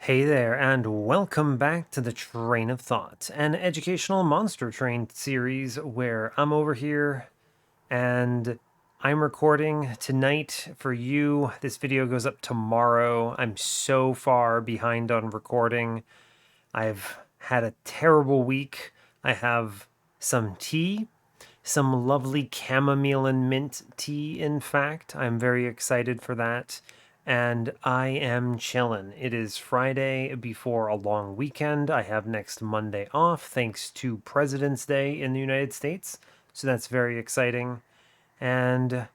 Hey there, and welcome back to the Train of Thought, an educational monster train series where I'm over here and I'm recording tonight for you. This video goes up tomorrow. I'm so far behind on recording. I've had a terrible week. I have some tea, some lovely chamomile and mint tea, in fact. I'm very excited for that. And I am chillin'. It is Friday before a long weekend. I have next Monday off thanks to President's Day in the United States. So that's very exciting. And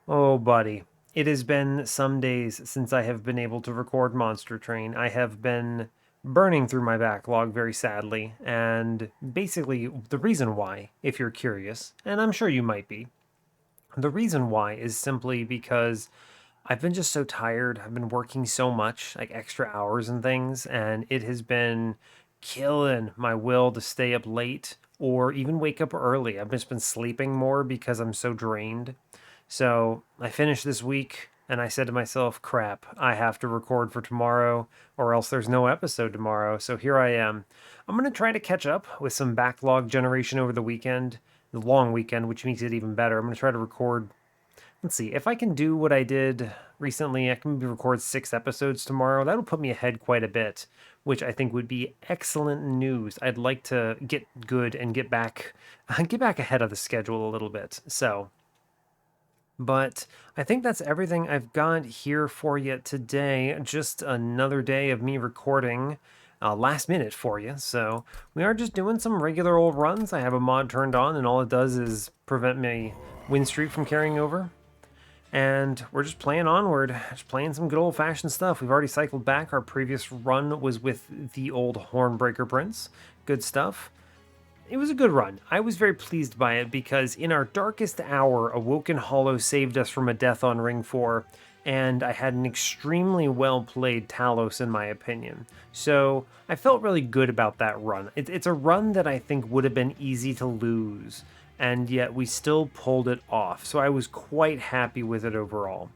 oh, buddy, it has been some days since I have been able to record Monster Train. I have been burning through my backlog very sadly, and basically, the reason why, if you're curious, and I'm sure you might be, the reason why is simply because I've been just so tired. I've been working so much, like extra hours and things, and it has been killing my will to stay up late or even wake up early. I've just been sleeping more because I'm so drained. So I finished this week and I said to myself, crap, I have to record for tomorrow or else there's no episode tomorrow. So here I am. I'm going to try to catch up with some backlog generation over the weekend, the long weekend, which makes it even better. I'm going to try to record. Let's see, if I can do what I did recently, I can maybe record 6 episodes tomorrow. That'll put me ahead quite a bit, which I think would be excellent news. I'd like to get good and get back get back ahead of the schedule a little bit. But I think that's everything I've got here for you today. Just another day of me recording last minute for you. So we are just doing some regular old runs. I have a mod turned on, and all it does is prevent my win streak from carrying over. And we're just playing onward, just playing some good old fashioned stuff. We've already cycled back. Our previous run was with the old Hornbreaker Prince. Good stuff. It was a good run. I was very pleased by it because in our darkest hour, Awoken Hollow saved us from a death on Ring 4, and I had an extremely well played Talos in my opinion. So I felt really good about that run. It's a run that I think would have been easy to lose, and yet we still pulled it off. So I was quite happy with it overall.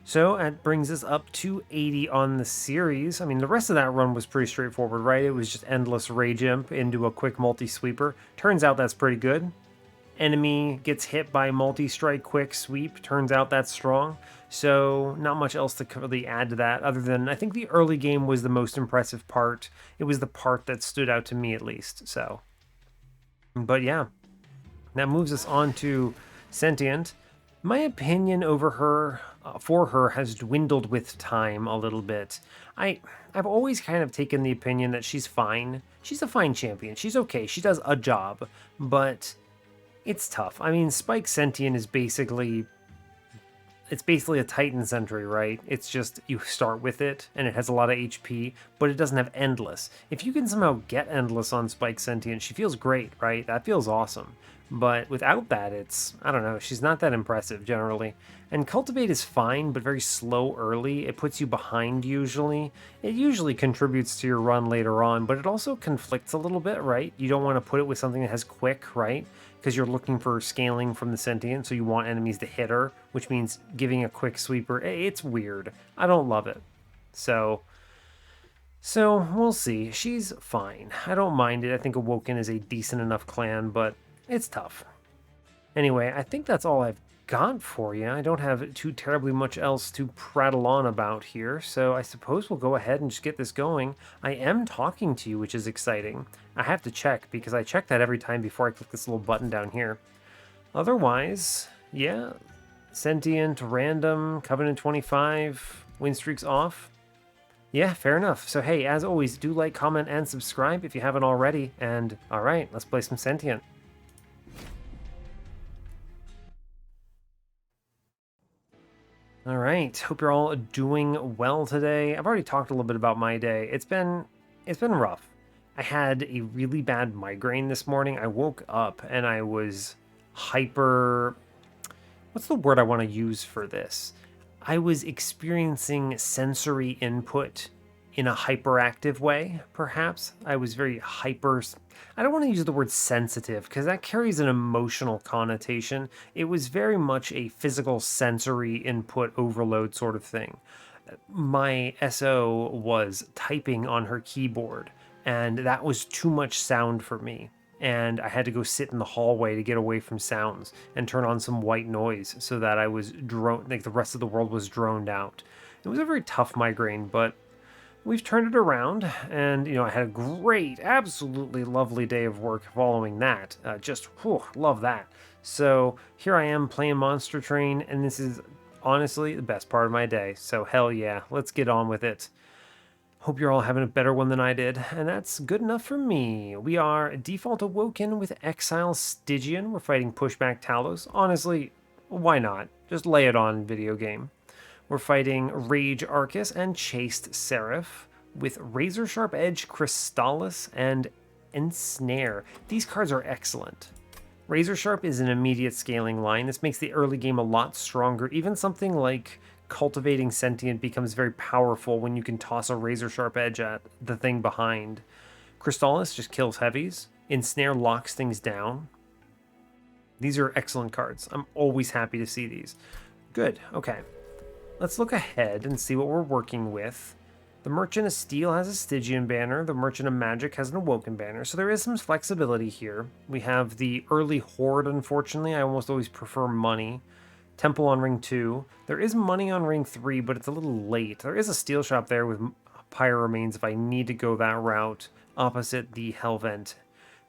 So that brings us up to 80 on the series. I mean, the rest of that run was pretty straightforward, right? It was just endless Rage Imp into a quick multi-sweeper. Turns out that's pretty good. Enemy gets hit by multi-strike quick sweep. Turns out that's strong. So not much else to really add to that other than I think the early game was the most impressive part. It was the part that stood out to me at least. So, but yeah, that moves us on to Sentient. My opinion over her, for her, has dwindled with time a little bit. I've always kind of taken the opinion that she's fine. She's a fine champion. She's okay. She does a job, but it's tough. I mean, Spike Sentient is basically it's basically a Titan Sentry, right? It's just you start with it and it has a lot of HP, but it doesn't have Endless. If you can somehow get Endless on Spike Sentient, she feels great, right? That feels awesome. But without that, I don't know, she's not that impressive generally. And Cultivate is fine, but very slow early. It puts you behind usually. It usually contributes to your run later on, but it also conflicts a little bit, right? You don't want to put it with something that has Quick, right? Because you're looking for scaling from the Sentient, so you want enemies to hit her, which means giving a quick sweeper. It's weird. I don't love it. So we'll see. She's fine. I don't mind it. I think Awoken is a decent enough clan, but it's tough. Anyway, I think that's all I've got for you. I don't have too terribly much else to prattle on about here, so I suppose we'll go ahead and just get this going. I am talking to you, which is exciting. I have to check, because I check that every time before I click this little button down here. Otherwise, yeah, Sentient, Random, Covenant 25, win streaks off. Yeah, fair enough. So hey, as always, do like, comment, and subscribe if you haven't already, and alright, let's play some Sentient. All right. Hope you're all doing well today. I've already talked a little bit about my day. It's been rough. I had a really bad migraine this morning. I woke up and I was hyper. What's the word I want to use for this? I was experiencing sensory input in a hyperactive way, perhaps. I was very hyper. I don't want to use the word sensitive because that carries an emotional connotation. It was very much a physical sensory input overload sort of thing. my SO was typing on her keyboard, and that was too much sound for me. And I had to go sit in the hallway to get away from sounds and turn on some white noise so that I was like the rest of the world was droned out. It was a very tough migraine, but we've turned it around, and I had a great, absolutely lovely day of work following that. Just whew, love that. So here I am playing Monster Train, and this is honestly the best part of my day. So hell yeah, let's get on with it. Hope you're all having a better one than I did, and that's good enough for me. We are default Awoken with Exile Stygian. We're fighting Pushback Talos. Honestly, why not? Just lay it on, video game. We're fighting Rage Arcus and Chaste Seraph with Razor Sharp Edge Crystallis and Ensnare. These cards are excellent. Razor Sharp is an immediate scaling line. This makes the early game a lot stronger. Even something like Cultivating Sentient becomes very powerful when you can toss a Razor Sharp Edge at the thing behind. Crystallis just kills heavies. Ensnare locks things down. These are excellent cards. I'm always happy to see these. Good, okay. Let's look ahead and see what we're working with. The Merchant of Steel has a Stygian banner. The Merchant of Magic has an Awoken banner. So there is some flexibility here. We have the early Horde, unfortunately. I almost always prefer money. Temple on Ring 2. There is money on Ring 3, but it's a little late. There is a Steel Shop there with Pyre Remains if I need to go that route, opposite the Hellvent.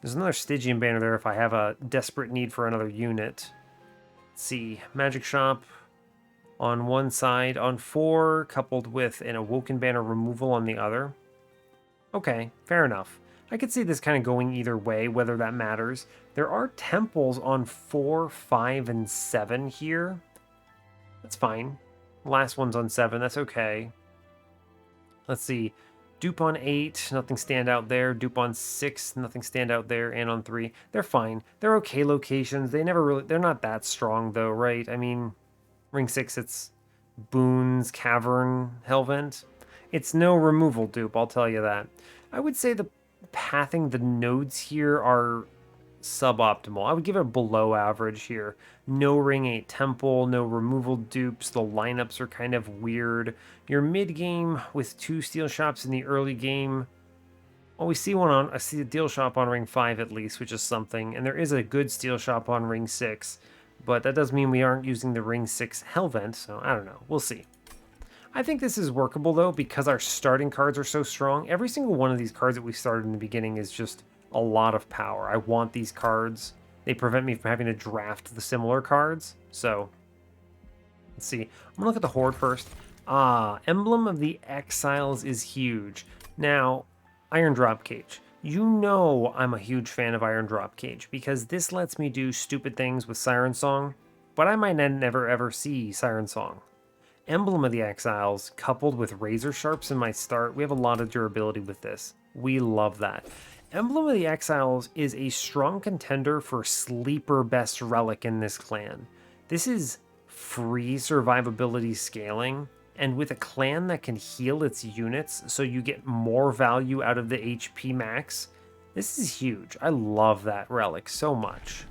There's another Stygian banner there if I have a desperate need for another unit. Let's see. Magic Shop on one side, on 4, coupled with an Awoken banner removal on the other. Okay, fair enough. I could see this kind of going either way, whether that matters. There are temples on 4, 5, and 7 here. That's fine. Last one's on 7, that's okay. Let's see. Dupe on 8, nothing stand out there. Dupe on 6, nothing stand out there. And on 3, they're fine. They're okay locations. They're not that strong though, right? I mean, Ring 6, it's Boons, Cavern, Hellvent. It's no removal dupe, I'll tell you that. I would say the pathing, the nodes here are suboptimal. I would give it below average here. No Ring 8 Temple, no removal dupes. The lineups are kind of weird. Your mid-game with 2 Steel Shops in the early game. Well, I see a Deal Shop on Ring 5 at least, which is something. And there is a good Steel Shop on Ring 6. But that does mean we aren't using the Ring 6 Hellvent, so I don't know. We'll see. I think this is workable, though, because our starting cards are so strong. Every single one of these cards that we started in the beginning is just a lot of power. I want these cards. They prevent me from having to draft the similar cards. So, let's see. I'm going to look at the Horde first. Emblem of the Exiles is huge. Now, Iron Drop Cage. You know I'm a huge fan of Iron Drop Cage because this lets me do stupid things with Siren Song, but I might never ever see Siren Song. Emblem of the Exiles coupled with Razor Sharps in my start, we have a lot of durability with this. We love that. Emblem of the Exiles is a strong contender for sleeper best relic in this clan. This is free survivability scaling, and with a clan that can heal its units so you get more value out of the HP max, this is huge. I love that relic so much.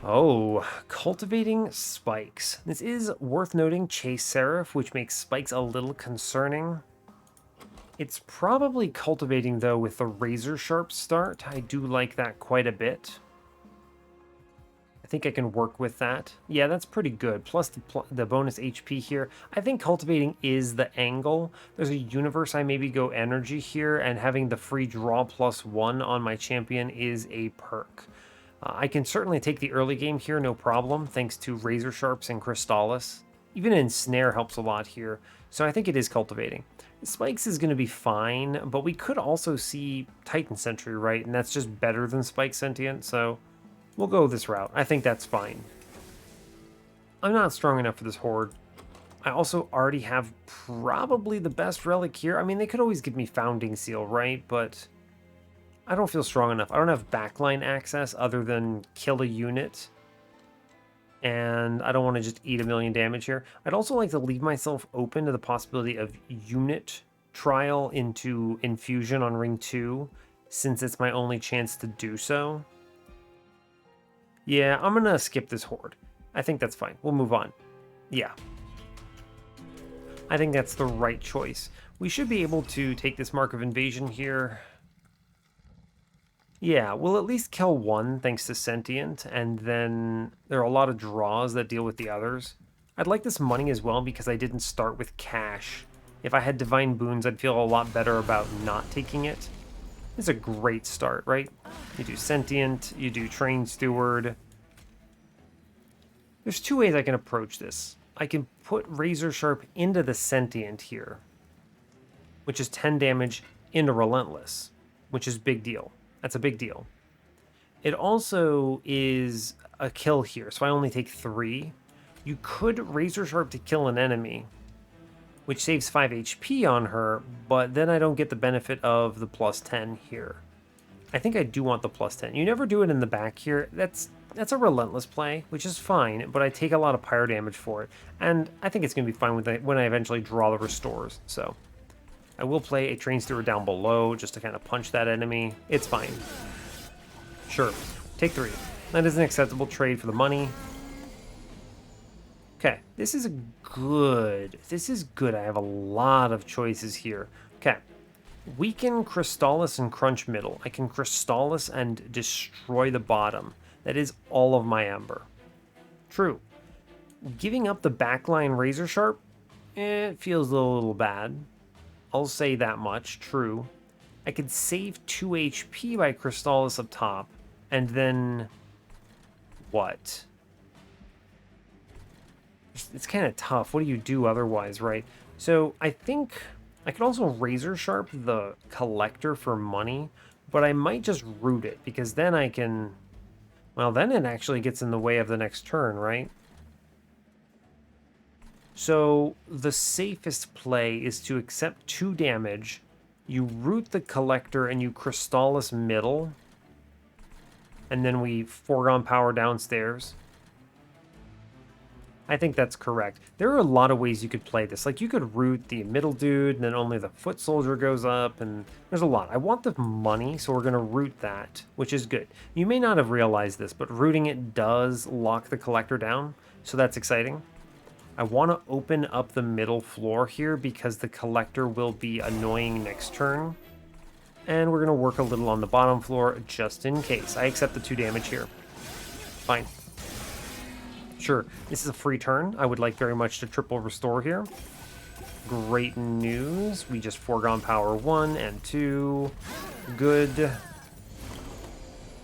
Oh, Cultivating Spikes. This is worth noting Chaste Seraph, which makes spikes a little concerning. It's probably Cultivating, though, with the Razor Sharp start. I do like that quite a bit. I think I can work with that. Yeah, that's pretty good. Plus the bonus HP here. I think Cultivating is the angle. There's a universe I maybe go Energy here, and having the free draw +1 on my champion is a perk. I can certainly take the early game here, no problem, thanks to Razor Sharps and Crystallis. Even Ensnare helps a lot here, so I think it is Cultivating. Spikes is going to be fine, but we could also see Titan Sentry, right? And that's just better than Spike Sentient, so we'll go this route. I think that's fine. I'm not strong enough for this Horde. I also already have probably the best relic here. I mean, they could always give me Founding Seal, right? But I don't feel strong enough. I don't have backline access other than kill a unit. And I don't want to just eat a million damage here. I'd also like to leave myself open to the possibility of unit trial into Infusion on Ring 2, since it's my only chance to do so. Yeah, I'm going to skip this Horde. I think that's fine. We'll move on. Yeah. I think that's the right choice. We should be able to take this Mark of Invasion here. Yeah, we'll at least kill one thanks to Sentient, and then there are a lot of draws that deal with the others. I'd like this money as well because I didn't start with cash. If I had Divine Boons, I'd feel a lot better about not taking it. It's a great start, right? You do Sentient, you do Train Steward. There's two ways I can approach this. I can put Razor Sharp into the Sentient here, which is 10 damage into Relentless, which is big deal. That's a big deal. It also is a kill here, so I only take 3. You could Razor Sharp to kill an enemy, which saves 5 HP on her, but then I don't get the benefit of the plus 10 here. I think I do want the plus 10. You never do it in the back here. That's a Relentless play, which is fine, but I take a lot of pyro damage for it, and I think it's going to be fine when I eventually draw the restores, so... I will play a Train Steward down below just to kind of punch that enemy. It's fine. Sure. Take 3. That is an acceptable trade for the money. Okay. This is good. This is good. I have a lot of choices here. Okay. Weaken Crystallis and Crunch middle. I can Crystallis and destroy the bottom. That is all of my Ember. True. Giving up the backline Razor Sharp? It feels a little bad. I'll say that much, true. I could save 2 HP by Crystallis up top, and then... what? It's kind of tough. What do you do otherwise, right? So I think I could also Razor Sharp the Collector for money, but I might just root it, because then I can... well, then it actually gets in the way of the next turn, right? So the safest play is to accept 2 damage, you root the Collector and you Crystallis middle, and then we foregone power downstairs. I think that's correct. There are a lot of ways you could play this. Like, you could root the middle dude, and then only the foot soldier goes up, and there's a lot. I want the money, so we're going to root that, which is good. You may not have realized this, but rooting it does lock the Collector down, so that's exciting. I want to open up the middle floor here because the Collector will be annoying next turn. And we're going to work a little on the bottom floor just in case. I accept the 2 damage here. Fine. Sure, this is a free turn. I would like very much to triple restore here. Great news. We just foregone power 1 and 2. Good.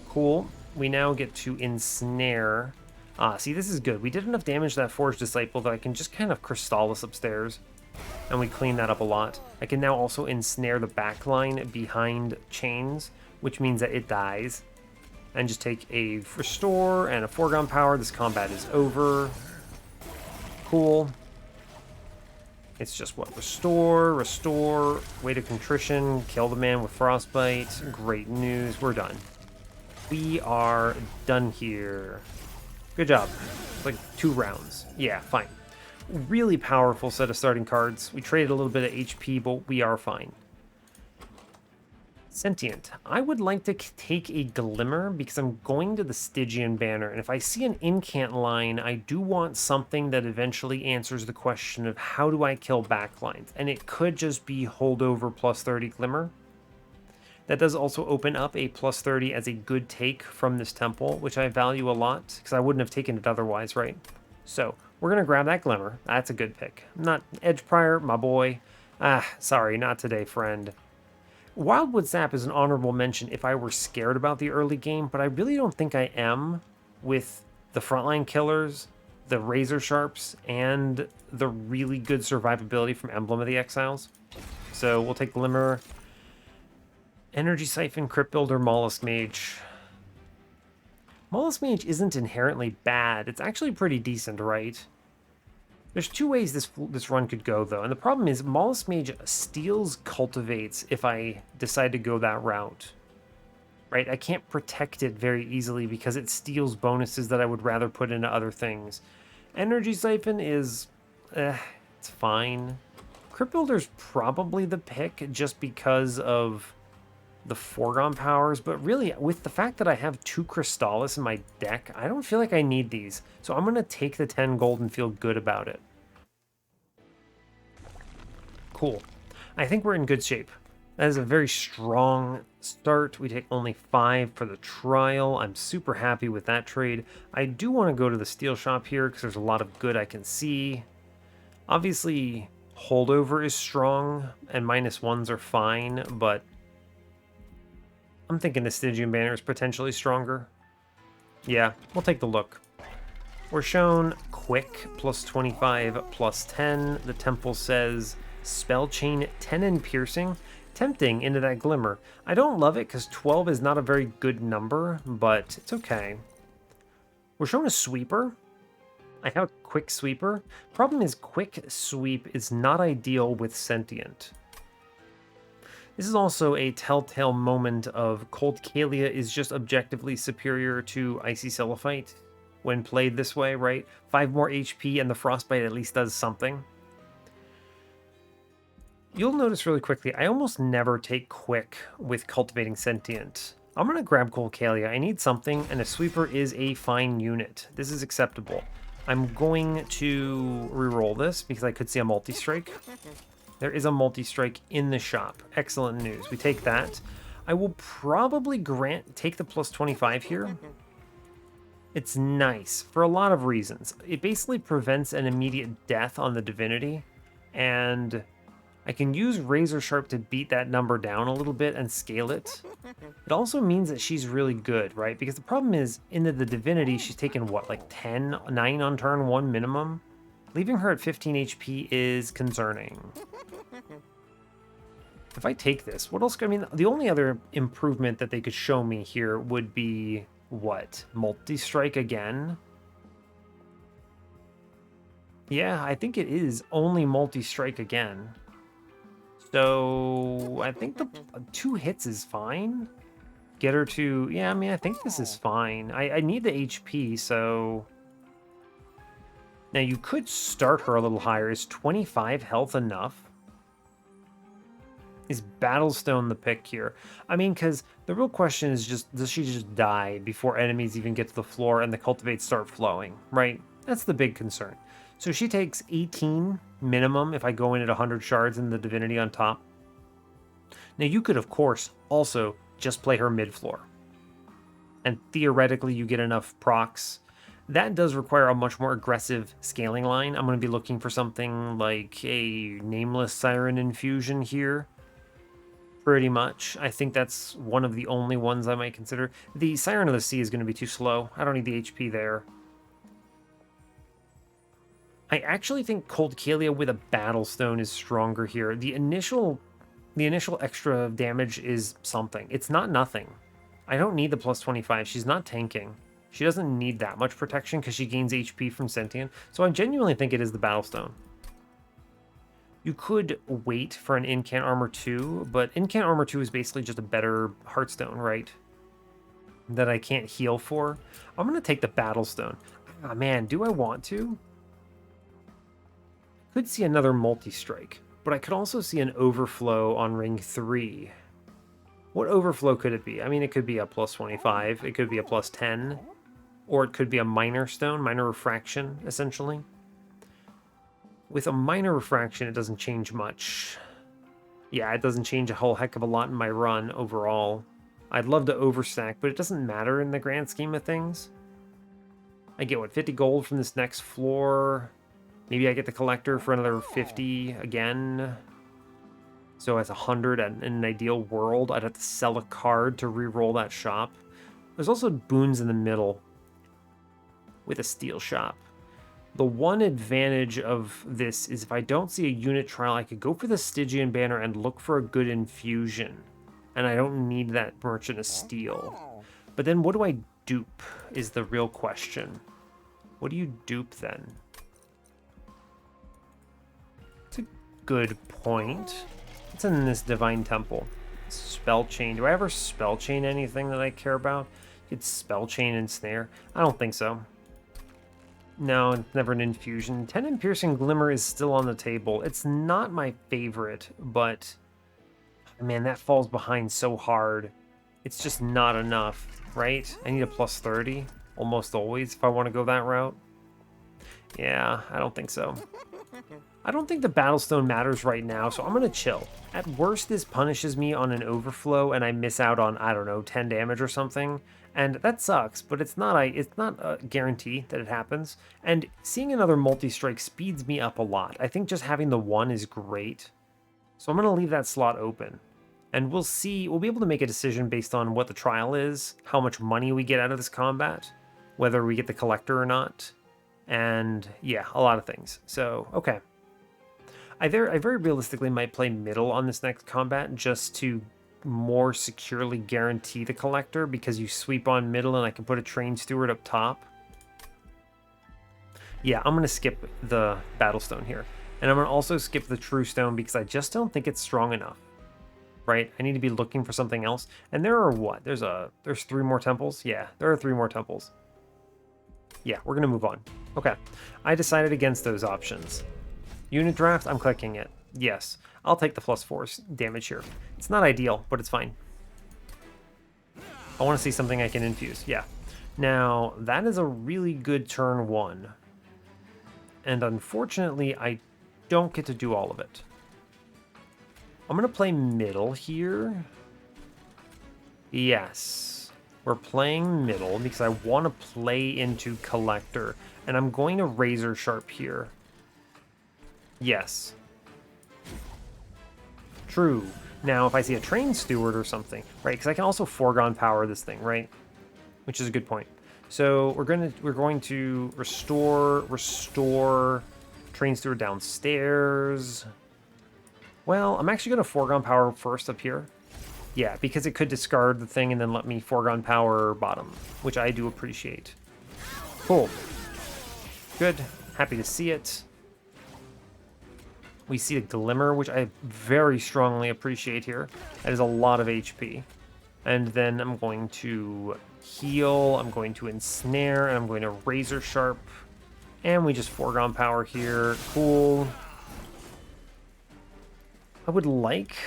Cool. We now get to ensnare... see, this is good. We did enough damage to that Forged Disciple that I can just kind of Crystallis upstairs. And we clean that up a lot. I can now also ensnare the backline behind chains, which means that it dies. And just take a Restore and a foregone power. This combat is over. Cool. It's just what? Restore, Restore, Weight of Contrition, kill the man with Frostbite. Great news. We're done. We are done here. Good job. Like 2 rounds. Yeah, fine. Really powerful set of starting cards. We traded a little bit of HP, but we are fine. Sentient. I would like to take a Glimmer because I'm going to the Stygian banner, and if I see an incant line, I do want something that eventually answers the question of how do I kill backlines, and it could just be holdover plus 30 Glimmer. That does also open up a plus 30 as a good take from this temple, which I value a lot, because I wouldn't have taken it otherwise, right? So, we're going to grab that Glimmer. That's a good pick. Not Edge Prior, my boy. Sorry, not today, friend. Wildwood Sap is an honorable mention if I were scared about the early game, but I really don't think I am with the frontline killers, the Razor Sharps, and the really good survivability from Emblem of the Exiles. So, we'll take Glimmer... Energy Siphon, Crypt Builder, Mollusk Mage. Mollusk Mage isn't inherently bad. It's actually pretty decent, right? There's 2 ways this run could go, though. And the problem is Mollusk Mage steals Cultivates if I decide to go that route. Right? I can't protect it very easily because it steals bonuses that I would rather put into other things. Energy Siphon is... it's fine. Crypt Builder's probably the pick just because of... the foregone powers, but really, with the fact that I have 2 Crystallis in my deck, I don't feel like I need these. So I'm going to take the 10 gold and feel good about it. Cool. I think we're in good shape. That is a very strong start. We take only 5 for the trial. I'm super happy with that trade. I do want to go to the steel shop here because there's a lot of good I can see. Obviously, holdover is strong and -1s are fine, but I'm thinking the Stygian banner is potentially stronger. Yeah, we'll take the look. We're shown quick, +25, +10. The temple says spell chain 10 and piercing. Tempting into that glimmer. I don't love it because 12 is not a very good number, but it's okay. We're shown a sweeper. I have a quick sweeper. Problem is, quick sweep is not ideal with sentient. This is also a telltale moment of Cold Kalia is just objectively superior to Icy Celophyte when played this way, right? 5 more HP and the Frostbite at least does something. You'll notice really quickly, I almost never take quick with Cultivating Sentient. I'm going to grab Cold Kalia. I need something, and a sweeper is a fine unit. This is acceptable. I'm going to reroll this because I could see a multi-strike. There is a multi-strike in the shop. Excellent news. We take that. I will probably take the +25 here. It's nice for a lot of reasons. It basically prevents an immediate death on the Divinity, and I can use Razor Sharp to beat that number down a little bit and scale it. It also means that she's really good, right? Because the problem is, in the Divinity, she's taken, what, like 9 on turn 1 minimum? Leaving her at 15 HP is concerning. If I take this, what else? I mean, the only other improvement that they could show me here would be, what? Multi-strike again? Yeah, I think it is only multi-strike again. So I think the 2 hits is fine. Get her to... Yeah, I mean, I think this is fine. I need the HP, so... Now, you could start her a little higher. Is 25 health enough? Is Battlestone the pick here? I mean, because the real question is just, does she just die before enemies even get to the floor and the cultivates start flowing, right? That's the big concern. So she takes 18 minimum if I go in at 100 shards and the Divinity on top. Now, you could, of course, also just play her mid-floor. And theoretically, you get enough procs. That does require a much more aggressive scaling line. I'm going to be looking for something like a Nameless Siren Infusion here. Pretty much. I think that's one of the only ones I might consider. The Siren of the Sea is going to be too slow. I don't need the HP there. I actually think Cold Kalia with a Battlestone is stronger here. The initial extra damage is something. It's not nothing. I don't need the +25. She's not tanking. She doesn't need that much protection because she gains HP from Sentient. So I genuinely think it is the Battlestone. You could wait for an Incant Armor 2, but Incant Armor 2 is basically just a better Heartstone, right? That I can't heal for. I'm going to take the Battlestone. Ah, man, do I want to? Could see another multi-strike, but I could also see an overflow on ring 3. What overflow could it be? I mean, it could be a +25, it could be a +10, or it could be a minor stone, minor refraction, essentially. With a minor refraction, it doesn't change much. Yeah, it doesn't change a whole heck of a lot in my run overall. I'd love to overstack, but it doesn't matter in the grand scheme of things. I get, what, 50 gold from this next floor? Maybe I get the collector for another 50 again. So as 100 in an ideal world, I'd have to sell a card to re-roll that shop. There's also boons in the middle with a steel shop. The one advantage of this is if I don't see a unit trial, I could go for the Stygian banner and look for a good infusion. And I don't need that Merchant of Steel. But then what do I dupe is the real question. What do you dupe then? It's a good point. What's in this Divine Temple? Spell Chain. Do I ever Spell Chain anything that I care about? You could Spell Chain and Snare. I don't think so. No, it's never an infusion. 10 and Piercing Glimmer is still on the table. It's not my favorite, but man, that falls behind so hard. It's just not enough, right? I need a +30 almost always if I want to go that route. Yeah, I don't think so. I don't think the Battlestone matters right now, so I'm going to chill. At worst, this punishes me on an overflow and I miss out on, I don't know, 10 damage or something. And that sucks, but it's not a guarantee that it happens. And seeing another multi-strike speeds me up a lot. I think just having the one is great. So I'm going to leave that slot open. And we'll see, we'll be able to make a decision based on what the trial is, how much money we get out of this combat, whether we get the collector or not. And yeah, a lot of things. So, okay. I very realistically might play middle on this next combat just to more securely guarantee the collector, because you sweep on middle and I can put a train steward up top. Yeah, I'm going to skip the Battlestone here. And I'm going to also skip the True Stone because I just don't think it's strong enough. Right? I need to be looking for something else. And there are what? There's 3 more temples? Yeah, there are 3 more temples. Yeah, we're going to move on. Okay. I decided against those options. Unit draft, I'm clicking it. Yes, I'll take the +4 damage here. It's not ideal, but it's fine. I want to see something I can infuse. Yeah. Now, that is a really good turn 1. And unfortunately, I don't get to do all of it. I'm going to play middle here. Yes. We're playing middle because I want to play into collector. And I'm going to razor sharp here. Yes. True. Now, if I see a train steward or something, right? Because I can also foregone power this thing, right? Which is a good point. So we're going to restore train steward downstairs. Well, I'm actually going to foregone power first up here. Yeah, because it could discard the thing and then let me foregone power bottom, which I do appreciate. Cool. Good. Happy to see it. We see a glimmer, which I very strongly appreciate here. That is a lot of HP. And then I'm going to heal, I'm going to ensnare, and I'm going to razor sharp. And we just foregone power here. Cool. I would like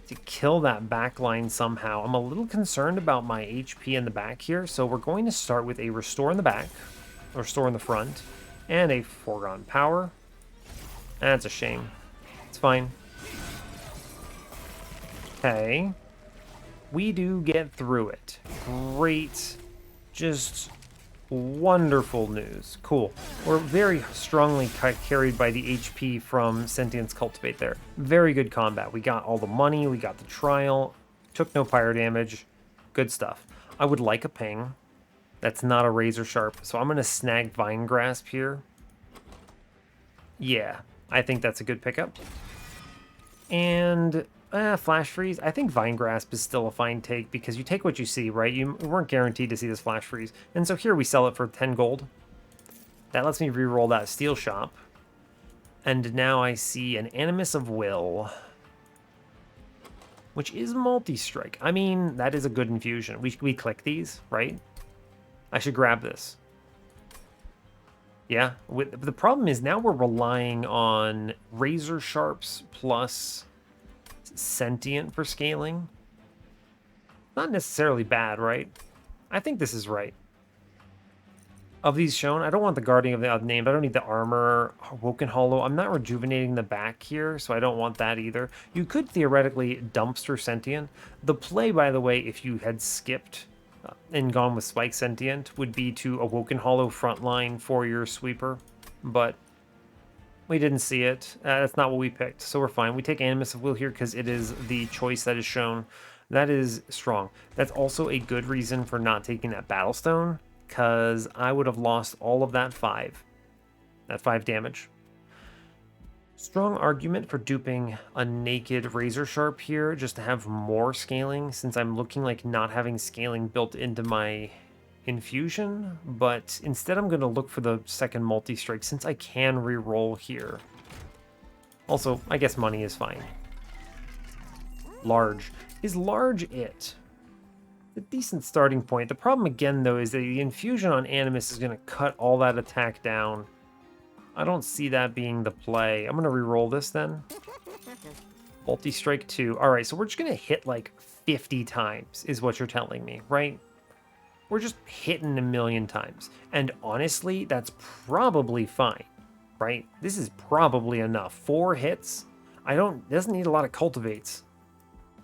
to kill that back line somehow. I'm a little concerned about my HP in the back here, so we're going to start with a restore in the back, or restore in the front, and a foregone power. That's a shame. It's fine. Okay. We do get through it. Great. Just wonderful news. Cool. We're very strongly carried by the HP from Sentience Cultivate there. Very good combat. We got all the money. We got the trial. Took no pyre damage. Good stuff. I would like a ping. That's not a razor sharp. So I'm going to snag Vine Grasp here. Yeah. I think that's a good pickup. And Flash Freeze. I think Vine Grasp is still a fine take because you take what you see, right? You weren't guaranteed to see this Flash Freeze. And so here we sell it for 10 gold. That lets me reroll that Steel Shop. And now I see an Animus of Will, which is multi-strike. I mean, that is a good infusion. We click these, right? I should grab this. Yeah, the problem is now we're relying on Razor Sharps plus Sentient for scaling. Not necessarily bad, right? I think this is right. Of these shown, I don't want the Guardian of the Unnamed. I don't need the Armor, Awoken Hollow. I'm not rejuvenating the back here, so I don't want that either. You could theoretically Dumpster Sentient. The play, by the way, if you had skipped and gone with Spike Sentient, would be to Awoken Hollow frontline for your sweeper, but we didn't see it. That's not what we picked, so we're fine. We take Animus of Will here because it is the choice that is shown. That is strong. That's also a good reason for not taking that Battlestone, because I would have lost all of that 5 damage. Strong argument for duping a naked Razor Sharp here just to have more scaling, since I'm looking like not having scaling built into my infusion, but instead I'm going to look for the second multi-strike since I can re-roll here. Also, I guess money is fine. Large. Is large it? A decent starting point. The problem again though is that the infusion on Animus is going to cut all that attack down. I don't see that being the play. I'm going to re-roll this then. Multi-strike 2. Alright, so we're just going to hit like 50 times is what you're telling me, right? We're just hitting a million times. And honestly, that's probably fine. right? This is probably enough. 4 hits. It doesn't need a lot of cultivates.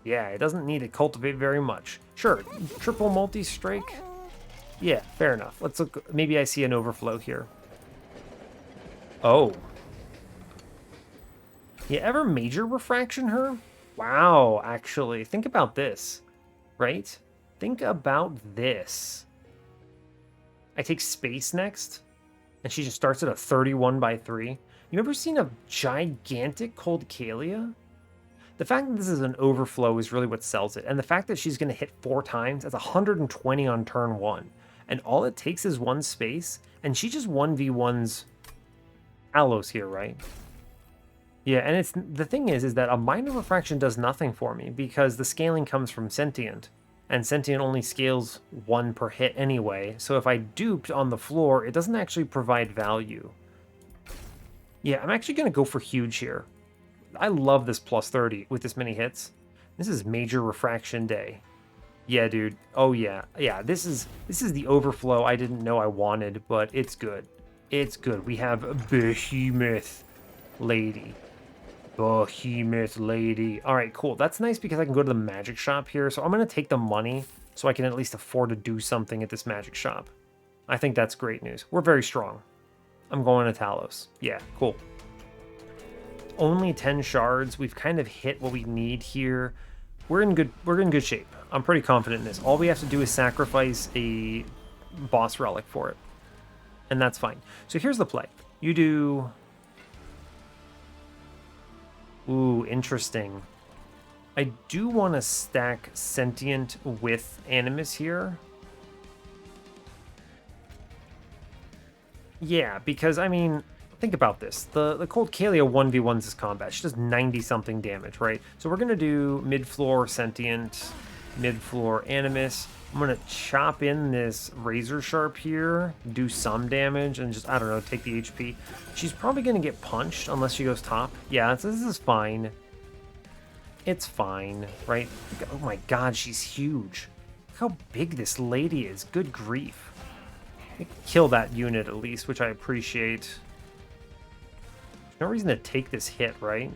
Yeah, it doesn't need to cultivate very much. Sure, triple multi-strike. Yeah, fair enough. Let's look. Maybe I see an overflow here. Oh. You ever major refraction her? Wow, actually. Think about this, right? Think about this. I take space next, and she just starts at a 31/3. You ever seen a gigantic Cold Kalia? The fact that this is an overflow is really what sells it. And the fact that she's going to hit 4 times, that's 120 on turn 1. And all it takes is 1 space, and she just 1v1s Allos here, right? Yeah, and the thing is that a minor refraction does nothing for me because the scaling comes from Sentient, and Sentient only scales 1 per hit anyway, so if I duped on the floor, it doesn't actually provide value. Yeah, I'm actually going to go for huge here. I love this plus 30 with this many hits. This is major refraction day. Yeah, dude. Oh yeah. Yeah, this is the overflow I didn't know I wanted, but it's good. It's good. We have Behemoth Lady. Behemoth Lady. All right, cool. That's nice because I can go to the magic shop here. So I'm going to take the money so I can at least afford to do something at this magic shop. I think that's great news. We're very strong. I'm going to Talos. Yeah, cool. Only 10 shards. We've kind of hit what we need here. We're in good shape. I'm pretty confident in this. All we have to do is sacrifice a boss relic for it. And that's fine. So here's the play. You do... Ooh, interesting. I do want to stack Sentient with Animus here. Yeah, because, I mean, think about this. The Cold Kalia 1v1s this combat. She does 90-something damage, right? So we're going to do mid-floor Sentient, mid-floor Animus. I'm going to chop in this Razor Sharp here, do some damage, and just, I don't know, take the HP. She's probably going to get punched unless she goes top. Yeah, this is fine. It's fine, right? Oh my god, she's huge. Look how big this lady is. Good grief. Kill that unit at least, which I appreciate. There's no reason to take this hit, right?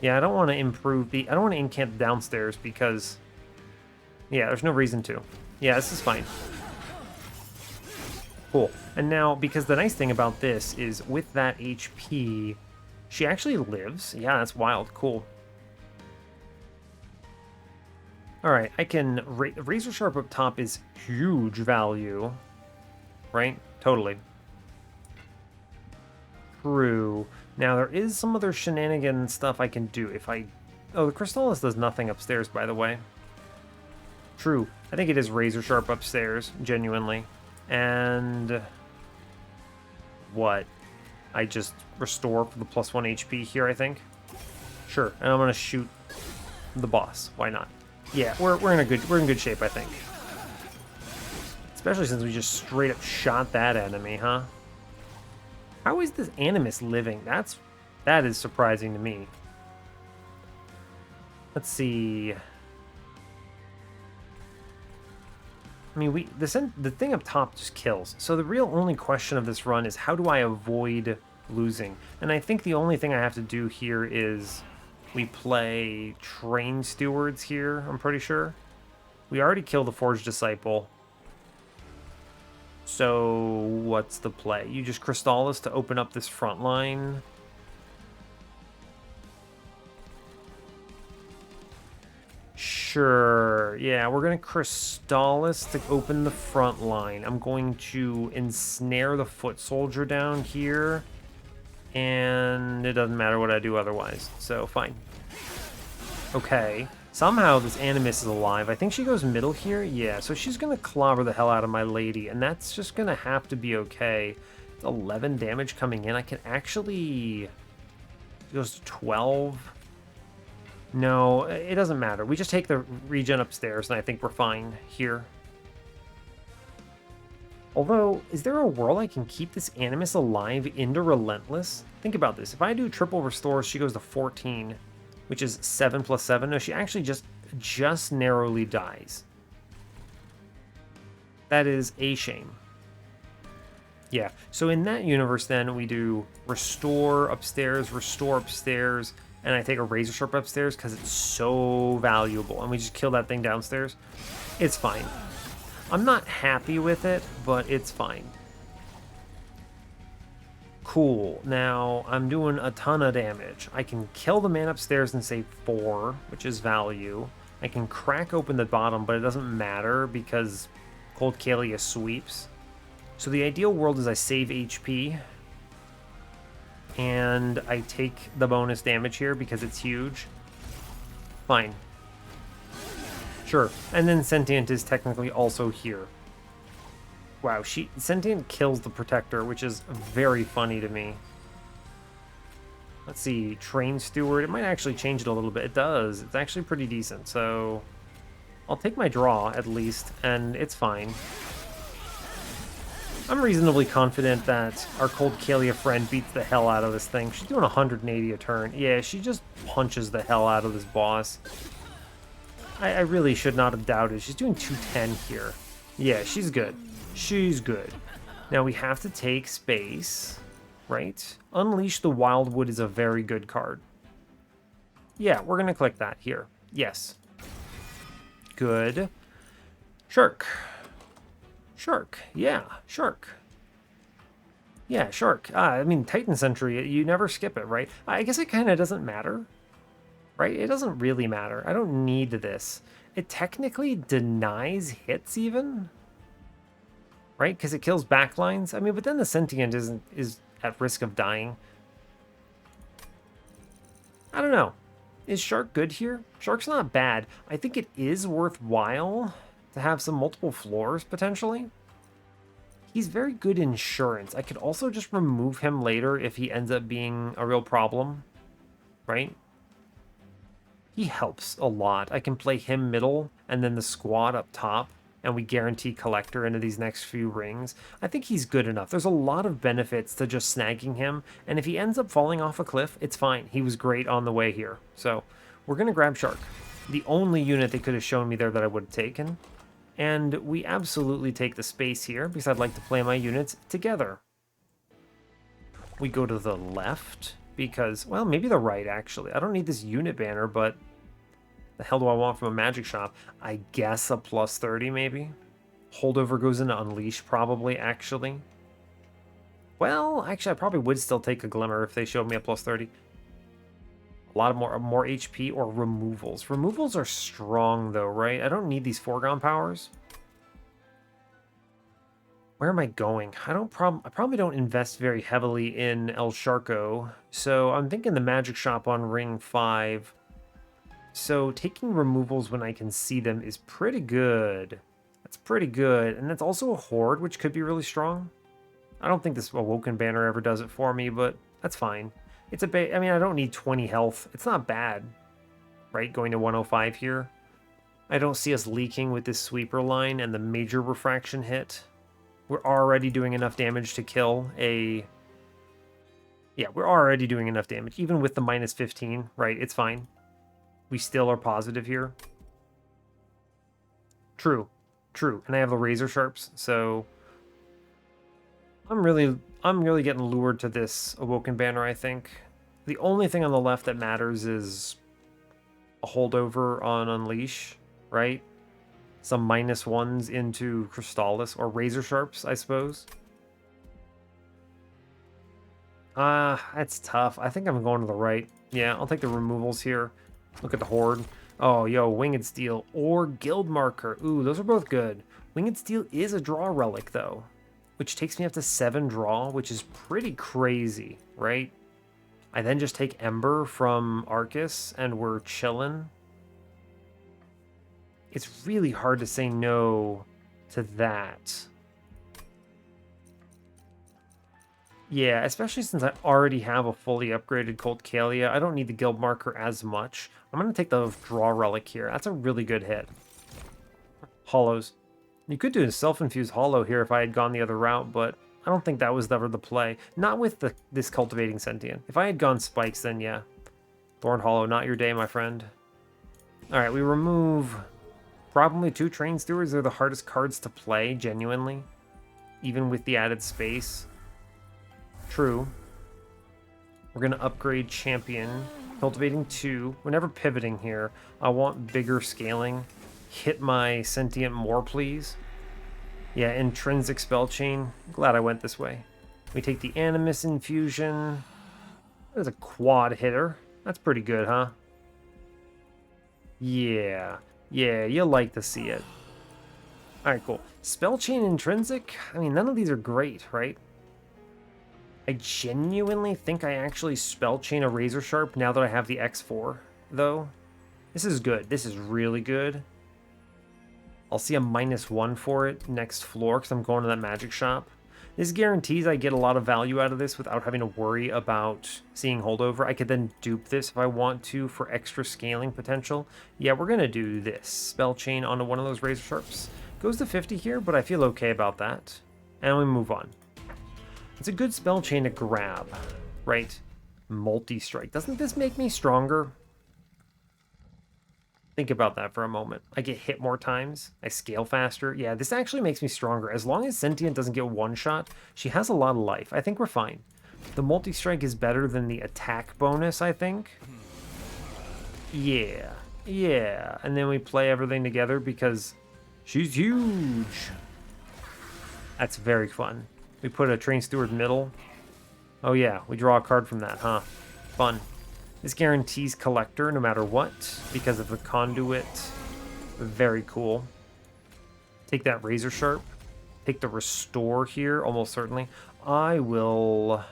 Yeah, I don't want to improve the... I don't want to incant downstairs because... Yeah, there's no reason to. Yeah, this is fine. Cool. And now, because the nice thing about this is with that HP, she actually lives. Yeah, that's wild. Cool. Alright, I can... Razor Sharp up top is huge value. Right? Totally. True. Now, there is some other shenanigan stuff I can do if I... Oh, the Crystallis does nothing upstairs, by the way. True. I think it is Razor Sharp upstairs, genuinely. And... What? I just restore for the +1 HP here, I think. Sure, and I'm gonna shoot the boss. Why not? Yeah, we're in good shape, I think. Especially since we just straight up shot that enemy, huh? How is this Animus living? That is surprising to me. Let's see. I mean, the thing up top just kills. So the real only question of this run is how do I avoid losing? And I think the only thing I have to do here is we play Train Stewards here, I'm pretty sure. We already killed the Forged Disciple. So what's the play? You just Crystallis to open up this front line. Sure, yeah, we're going to Crystallis to open the front line. I'm going to ensnare the Foot Soldier down here, and it doesn't matter what I do otherwise, so fine. Okay, somehow this Animus is alive. I think she goes middle here, yeah, so she's going to clobber the hell out of my lady, and that's just going to have to be okay. It's 11 damage coming in. I can actually... It goes to 12... No, it doesn't matter. We just take the regen upstairs, and I think we're fine here. Although, is there a world I can keep this Animus alive into Relentless? Think about this. If I do triple restores, she goes to 14, which is 7 + 7. No, she actually just narrowly dies. That is a shame. Yeah, so in that universe, then we do restore upstairs, and I take a razor sharp upstairs because it's so valuable, and we just kill that thing downstairs. It's fine. I'm not happy with it, but it's fine. Cool. Now, I'm doing a ton of damage. I can kill the man upstairs and save 4, which is value. I can crack open the bottom, but it doesn't matter because Cold Kalia sweeps. So the ideal world is I save HP, and I take the bonus damage here because it's huge. Fine. Sure. And then Sentient is technically also here. Wow, Sentient kills the Protector, which is very funny to me. Let's see, Train Steward. It might actually change it a little bit. It does. It's actually pretty decent, so I'll take my draw at least, and it's fine. I'm reasonably confident that our Cold Kalia friend beats the hell out of this thing. She's doing 180 a turn. Yeah, she just punches the hell out of this boss. I really should not have doubted. She's doing 210 here. Yeah, she's good. She's good. Now we have to take space, right? Unleash the Wildwood is a very good card. Yeah, we're going to click that here. Yes. Good. Shark. Shark. Yeah, Shark. Yeah, Shark. I mean, Titan Sentry, you never skip it, right? I guess it kind of doesn't matter, right? It doesn't really matter. I don't need this. It technically denies hits even, right? Because it kills backlines. I mean, but then the Sentient is at risk of dying. I don't know. Is Shark good here? Shark's not bad. I think it is worthwhile to have some multiple floors, potentially. He's very good insurance. I could also just remove him later if he ends up being a real problem, right? He helps a lot. I can play him middle and then the squad up top, and we guarantee Collector into these next few rings. I think he's good enough. There's a lot of benefits to just snagging him, and if he ends up falling off a cliff, it's fine. He was great on the way here. So we're going to grab Shark. The only unit they could have shown me there that I would have taken. And we absolutely take the space here because I'd like to play my units together. We go to the left because, well, maybe the right, actually. I don't need this unit banner, but the hell do I want from a magic shop? I guess a plus 30, maybe? Holdover goes into Unleash, probably, actually. Well, actually, I probably would still take a Glimmer if they showed me a plus 30. A lot of more HP or removals. Removals are strong, though, right? I don't need these foregone powers. Where am I going? I probably don't invest very heavily in El Sharko, so I'm thinking the magic shop on ring 5. So taking removals when I can see them is pretty good. That's pretty good, and that's also a horde, which could be really strong. I don't think this Awoken banner ever does it for me, but that's fine. It's I mean, I don't need 20 health. It's not bad, right? Going to 105 here. I don't see us leaking with this sweeper line and the major refraction hit. We're already doing enough damage to kill a... Yeah, we're already doing enough damage. Even with the minus 15, right? It's fine. We still are positive here. True. True. And I have the razor sharps, so... I'm really getting lured to this Awoken banner, I think. The only thing on the left that matters is a holdover on Unleash, right? Some -1s into Crystallis, or Razor Sharps, I suppose. That's tough. I think I'm going to the right. Yeah, I'll take the removals here. Look at the Horde. Oh, yo, Winged Steel or Guild Marker. Ooh, those are both good. Winged Steel is a draw relic, though, which takes me up to 7 draw, which is pretty crazy, right? I then just take Ember from Arcus, and we're chillin'. It's really hard to say no to that. Yeah, especially since I already have a fully upgraded Cold Kalia. I don't need the Guild Marker as much. I'm going to take the Draw Relic here. That's a really good hit. Hollows. You could do a self-infused hollow here if I had gone the other route, but I don't think that was ever the play. Not with this Cultivating Sentient. If I had gone Spikes, then yeah. Thorn Hollow, not your day, my friend. Alright, we remove probably 2 Train Stewards. They're the hardest cards to play, genuinely. even with the added space. True. We're going to upgrade champion. Cultivating 2. We're never pivoting here. I want bigger scaling. Hit my sentient more, please. Yeah, intrinsic spell chain. Glad I went this way. We take the animus infusion. There's a quad hitter. That's pretty good, huh? Yeah. Yeah, you'll like to see it. Alright, cool. Spell chain intrinsic? I mean, none of these are great, right? I genuinely think I actually spell chain a Razor Sharp now that I have the X4, though. This is good. This is really good. I'll see a -1 for it next floor because I'm going to that magic shop. This guarantees I get a lot of value out of this without having to worry about seeing holdover. I could then dupe this if I want to for extra scaling potential. Yeah, we're going to do this. Spell chain onto one of those Razor Sharps. Goes to 50 here, but I feel okay about that. And we move on. It's a good spell chain to grab, right? Multi-strike. Doesn't this make me stronger? Think about that for a moment. I get hit more times. I scale faster. Yeah, this actually makes me stronger. As long as Sentient doesn't get one-shot, she has a lot of life. I think we're fine. The multi-strike is better than the attack bonus, I think. Yeah. Yeah. And then we play everything together because she's huge. That's very fun. We put a Train Steward middle. Oh yeah, we draw a card from that, huh? Fun. This guarantees Collector no matter what, because of the Conduit. Very cool. Take that Razor Sharp. Take the Restore here, almost certainly. I will...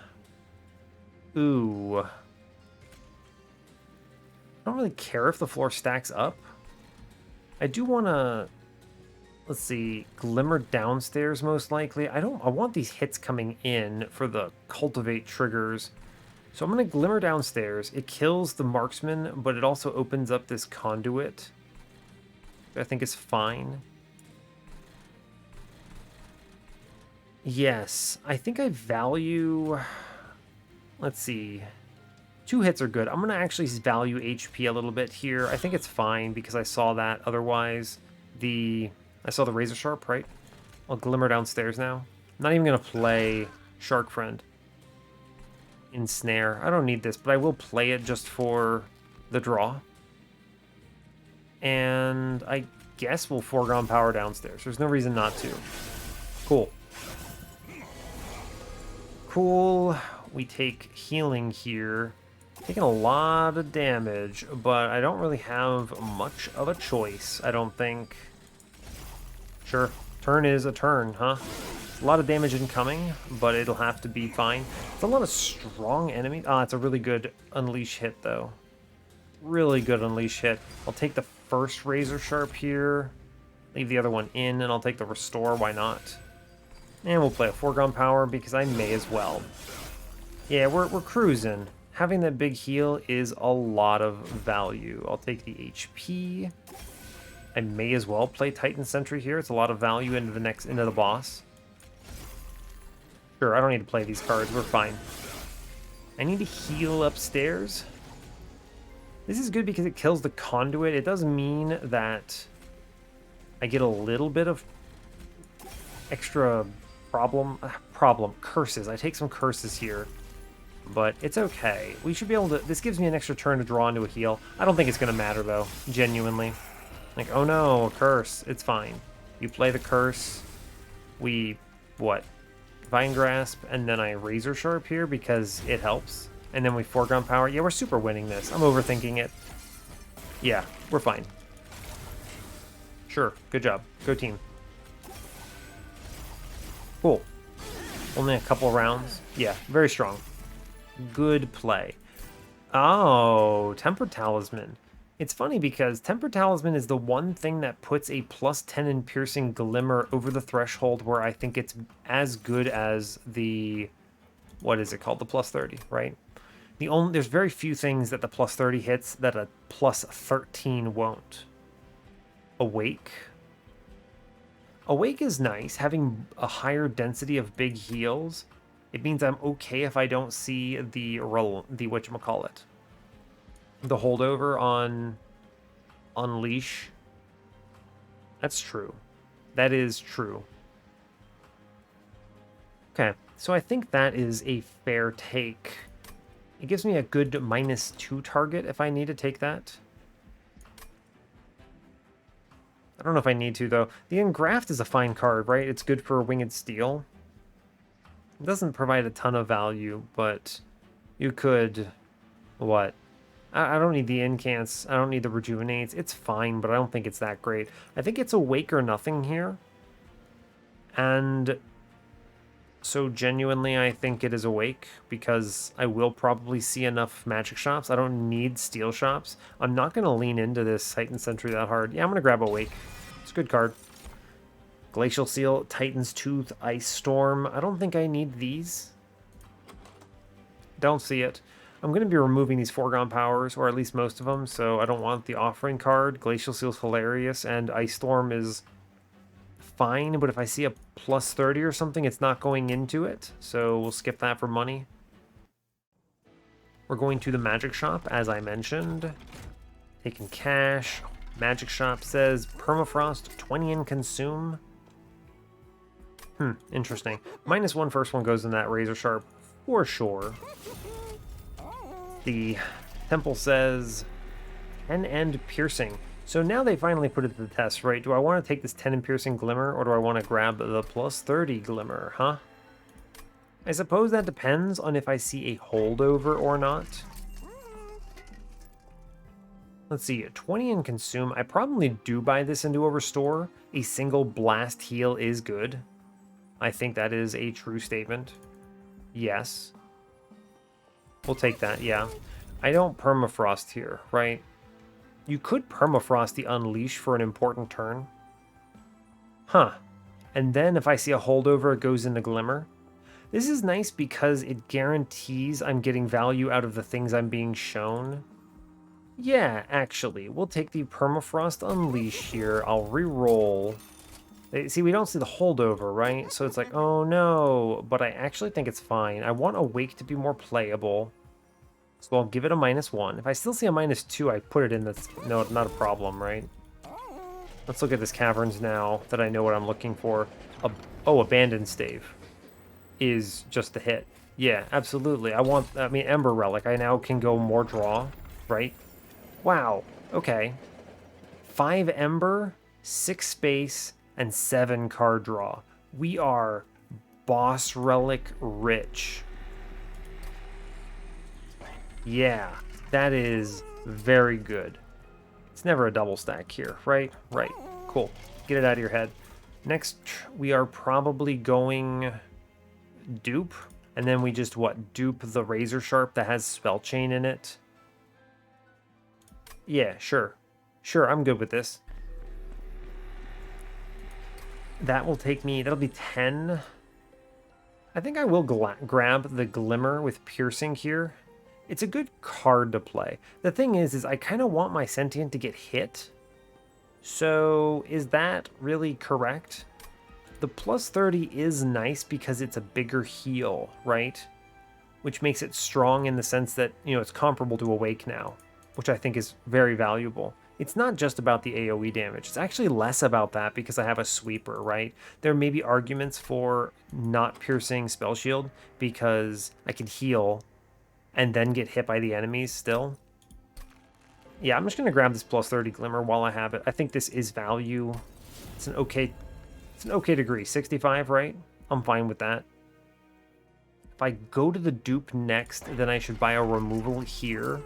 Ooh. I don't really care if the floor stacks up. I do want to... Let's see, Glimmer downstairs most likely. I want these hits coming in for the Cultivate triggers. So I'm going to Glimmer downstairs. It kills the Marksman, but it also opens up this Conduit. I think is fine. Yes, I think I value... Let's see. 2 hits are good. I'm going to actually value HP a little bit here. I think it's fine because I saw that. Otherwise, I saw the Razor Sharp, right? I'll Glimmer downstairs now. I'm not even going to play Shark Friend. Ensnare. I don't need this, but I will play it just for the draw. And I guess we'll foregone power downstairs. There's no reason not to. Cool. Cool. We take healing here. Taking a lot of damage, but I don't really have much of a choice, I don't think. Sure. Turn is a turn, huh? A lot of damage incoming, but it'll have to be fine. It's a lot of strong enemies. Ah, it's a really good Unleash hit, though. Really good Unleash hit. I'll take the first Razor Sharp here. Leave the other one in, and I'll take the Restore. Why not? And we'll play a Foregone Power, because I may as well. Yeah, we're cruising. Having that big heal is a lot of value. I'll take the HP. I may as well play Titan Sentry here. It's a lot of value into the boss. Sure, I don't need to play these cards. We're fine. I need to heal upstairs. This is good because it kills the Conduit. It does mean that I get a little bit of extra curses. I take some curses here, but it's okay. We should be able to... This gives me an extra turn to draw into a heal. I don't think it's going to matter, though, genuinely. Like, oh no, a curse. It's fine. You play the curse. We... What? Vine Grasp, and then I Razor Sharp here because it helps. And then we Foregone Power. Yeah, we're super winning this. I'm overthinking it. Yeah, we're fine. Sure, good job. Go team. Cool. Only a couple rounds. Yeah, very strong. Good play. Oh, Temper Talisman. It's funny because Temper Talisman is the one thing that puts a +10 in Piercing Glimmer over the threshold where I think it's as good as the... What is it called? The +30, right? There's very few things that the +30 hits that a +13 won't. Awake. Awake is nice. Having a higher density of big heals, it means I'm okay if I don't see the whatchamacallit. The holdover on Unleash. That's true. That is true. Okay, so I think that is a fair take. It gives me a good -2 target if I need to take that. I don't know if I need to, though. The Engraft is a fine card, right? It's good for Winged Steel. It doesn't provide a ton of value, but you could... What? I don't need the Incants. I don't need the Rejuvenates. It's fine, but I don't think it's that great. I think it's Awake or nothing here. And so genuinely, I think it is Awake because I will probably see enough magic shops. I don't need steel shops. I'm not going to lean into this Titan Sentry that hard. Yeah, I'm going to grab Awake. It's a good card. Glacial Seal, Titan's Tooth, Ice Storm. I don't think I need these. Don't see it. I'm going to be removing these foregone powers, or at least most of them, so I don't want the offering card. Glacial Seal's hilarious, and Ice Storm is fine, but if I see a +30 or something, it's not going into it, so we'll skip that for money. We're going to the magic shop, as I mentioned. Taking cash. Magic shop says Permafrost, 20 and consume. Interesting. -1 first one goes in that Razor Sharp for sure. The temple says 10 and piercing. So now they finally put it to the test, right? Do I want to take this 10 and piercing glimmer, or do I want to grab the +30 glimmer, huh? I suppose that depends on if I see a holdover or not. Let's see, 20 and consume. I probably do buy this into a restore. A single blast heal is good. I think that is a true statement. Yes. We'll take that, yeah. I don't permafrost here, right? You could permafrost the Unleash for an important turn. Huh. And then if I see a holdover, it goes into Glimmer. This is nice because it guarantees I'm getting value out of the things I'm being shown. Yeah, actually, we'll take the Permafrost Unleash here. I'll re-roll. See, we don't see the holdover, right? So it's like, oh no, but I actually think it's fine. I want Awake to be more playable. So I'll give it a -1. If I still see a -2, I put it in. That's no, not a problem, right? Let's look at this Caverns now that I know what I'm looking for. Oh, Abandoned Stave is just the hit. Yeah, absolutely. I mean, Ember Relic. I now can go more draw, right? Wow, okay. 5 Ember, 6 space, and 7 card draw. We are Boss Relic rich. Yeah, that is very good. It's never a double stack here, right? Right, cool. Get it out of your head. Next, we are probably going dupe, and then we just, what, dupe the Razor Sharp that has Spell Chain in it? Yeah, sure. Sure, I'm good with this. That will take me, that'll be 10. I think I will grab the Glimmer with Piercing here. It's a good card to play. The thing is I kind of want my Sentient to get hit. So is that really correct? The +30 is nice because it's a bigger heal, right? Which makes it strong in the sense that, you know, it's comparable to Awake now, which I think is very valuable. It's not just about the AoE damage. It's actually less about that because I have a sweeper, right? There may be arguments for not piercing Spell Shield because I can heal and then get hit by the enemies still. Yeah, I'm just going to grab this +30 Glimmer while I have it. I think this is value. It's an okay degree. 65, right? I'm fine with that. If I go to the dupe next, then I should buy a removal here.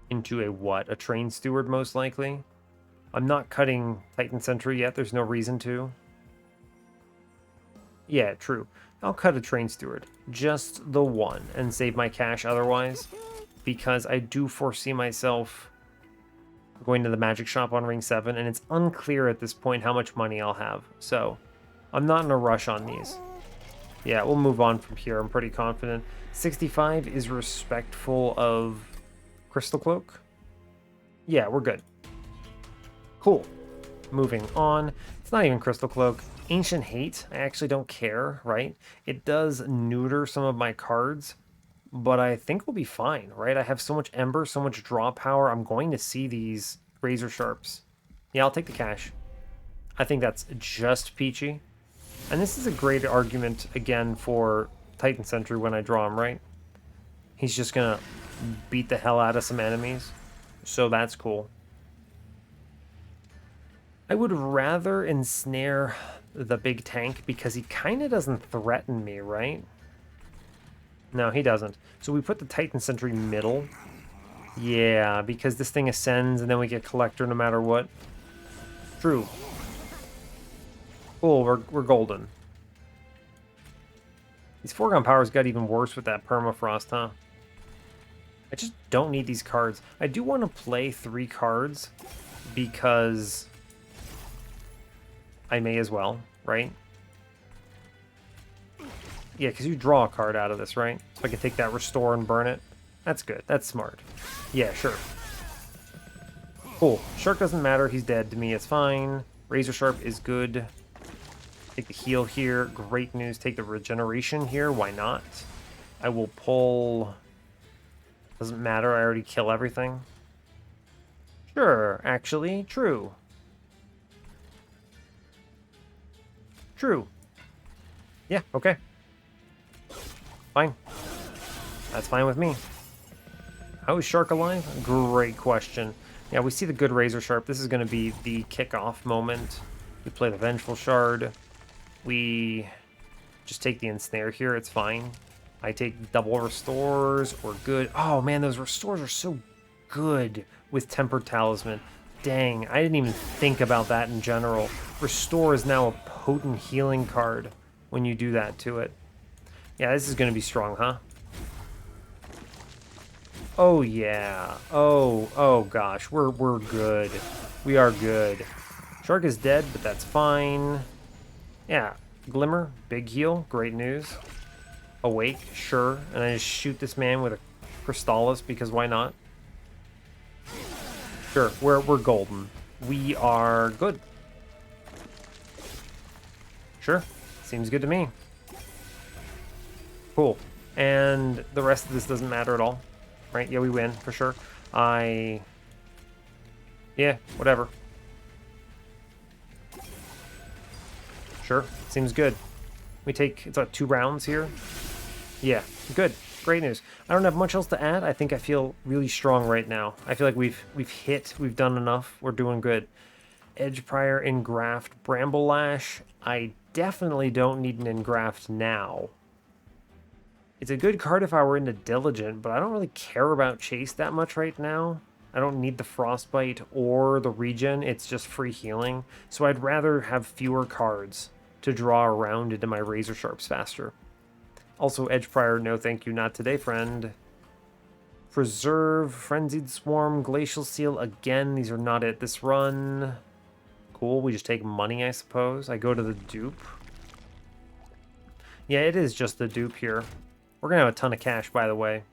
Into a what? A Train Steward, most likely. I'm not cutting Titan Sentry yet. There's no reason to. Yeah, true. I'll cut a Train Steward. Just the one. And save my cash otherwise. Because I do foresee myself going to the magic shop on Ring 7. And it's unclear at this point how much money I'll have. So, I'm not in a rush on these. Yeah, we'll move on from here. I'm pretty confident. 65 is respectful of Crystal Cloak. Yeah, we're good. Cool. Moving on. It's not even Crystal Cloak. Ancient Hate, I actually don't care, right? It does neuter some of my cards, but I think we'll be fine, right? I have so much Ember, so much draw power. I'm going to see these Razor Sharps. Yeah, I'll take the cash. I think that's just peachy. And this is a great argument, again, for Titan Sentry when I draw him, right? He's just gonna beat the hell out of some enemies. So that's cool. I would rather ensnare the big tank because he kind of doesn't threaten me, right? No, he doesn't. So we put the Titan Sentry middle. Yeah, because this thing ascends and then we get Collector no matter what. True. Cool, we're golden. These foregone powers got even worse with that permafrost, huh? I just don't need these cards. I do want to play 3 cards because I may as well, right? Yeah, because you draw a card out of this, right? So I can take that Restore and burn it. That's good. That's smart. Yeah, sure. Cool. Shark doesn't matter. He's dead to me. It's fine. Razor Sharp is good. Take the heal here. Great news. Take the regeneration here. Why not? I will pull... Doesn't matter. I already kill everything. Sure, actually. True. True. Yeah, okay. Fine. That's fine with me. How is Shark alive? Great question. Yeah, we see the good Razor Sharp. This is going to be the kickoff moment. We play the Vengeful Shard. We just take the Ensnare here. It's fine. I take double Restores. We're good. Oh, man, those Restores are so good with Tempered Talisman. Dang, I didn't even think about that in general. Restore is now a potent healing card when you do that to it. Yeah, this is going to be strong, huh? Oh, yeah. Oh gosh. We're good. We are good. Shark is dead, but that's fine. Yeah. Glimmer, big heal, great news. Awake, sure. And I just shoot this man with a Crystallis because why not? Sure, we're golden. We are good. Sure. Seems good to me. Cool. And the rest of this doesn't matter at all. Right? Yeah, we win, for sure. Yeah, whatever. Sure, seems good. We take, it's like 2 rounds here. Yeah, good. Great news. I don't have much else to add. I think I feel really strong right now. I feel like we've done enough. We're doing good. Edge Prior, Engraft, Bramble Lash. I definitely don't need an Engraft now. It's a good card if I were into Diligent, but I don't really care about Chase that much right now. I don't need the Frostbite or the Regen, it's just free healing. So I'd rather have fewer cards to draw around into my Razor Sharps faster. Also, Edge Prior, no thank you, not today, friend. Preserve, Frenzied Swarm, Glacial Seal, again, these are not it this run. Cool, we just take money, I suppose. I go to the dupe. Yeah, it is just the dupe here. We're going to have a ton of cash, by the way.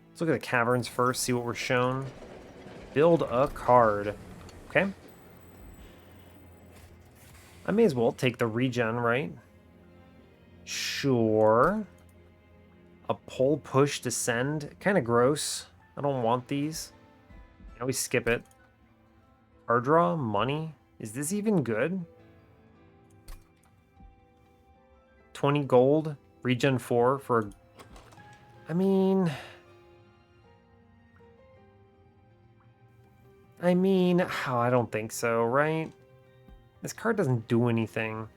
Let's look at the caverns first, see what we're shown. Build a card. Okay. I may as well take the regen, right? Sure. A pull, push, descend. Kind of gross. I don't want these. Now we skip it. Card draw, money. Is this even good? 20 gold, regen 4 for... I mean, oh, I don't think so, right? This card doesn't do anything.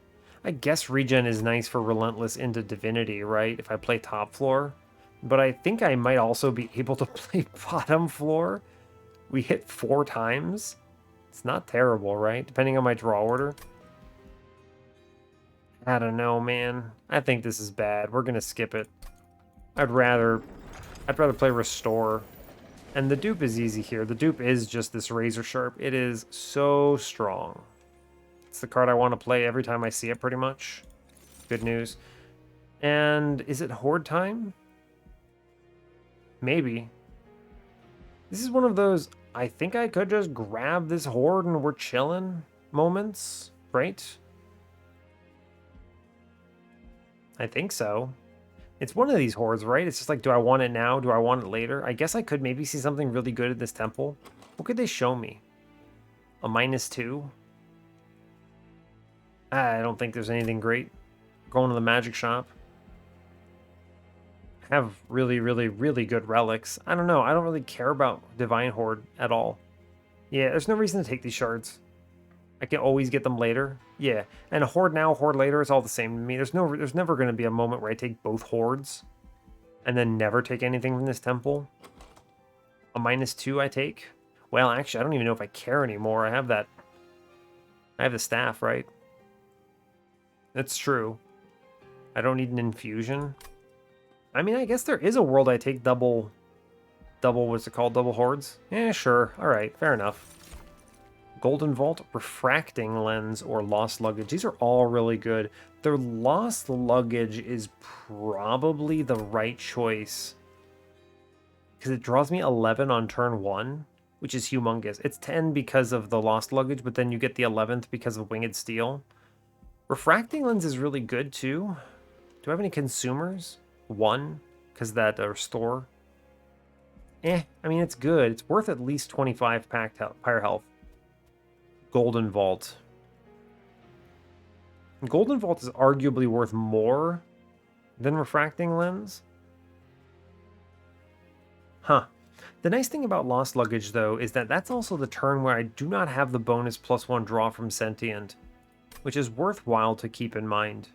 I guess regen is nice for Relentless into Divinity, right? If I play top floor. But I think I might also be able to play bottom floor. We hit 4 times. It's not terrible, right? Depending on my draw order. I don't know, man. I think this is bad. We're gonna skip it. I'd rather play Restore. And the dupe is easy here. The dupe is just this Razor Sharp. It is so strong. It's the card I want to play every time I see it, pretty much. Good news. And is it Horde time? Maybe. This is one of those, I think I could just grab this Horde and we're chilling moments, right? I think so. It's one of these Hordes, right? It's just like, do I want it now? Do I want it later? I guess I could maybe see something really good at this temple. What could they show me? A -2? I don't think there's anything great. Going to the magic shop. Have really, really, really good relics. I don't know. I don't really care about Divine Horde at all. Yeah, there's no reason to take these shards. I can always get them later. Yeah, and a Horde now, Horde later is all the same to me. There's never going to be a moment where I take both Hordes and then never take anything from this temple. A -2 I take. Well, actually, I don't even know if I care anymore. I have the staff, right? That's true. I don't need an infusion. I mean, I guess there is a world I take double, what's it called? Double hordes? Yeah, sure. All right, fair enough. Golden Vault, Refracting Lens, or Lost Luggage. These are all really good. Their Lost Luggage is probably the right choice because it draws me 11 on turn 1, which is humongous. It's 10 because of the Lost Luggage, but then you get the 11th because of Winged Steel. Refracting Lens is really good too. Do I have any consumers? 1, because that restore. I mean, it's good. It's worth at least 25 pyre health. Golden Vault. Golden Vault is arguably worth more than Refracting Lens. Huh. The nice thing about Lost Luggage, though, is that that's also the turn where I do not have the bonus +1 draw from Sentient, which is worthwhile to keep in mind.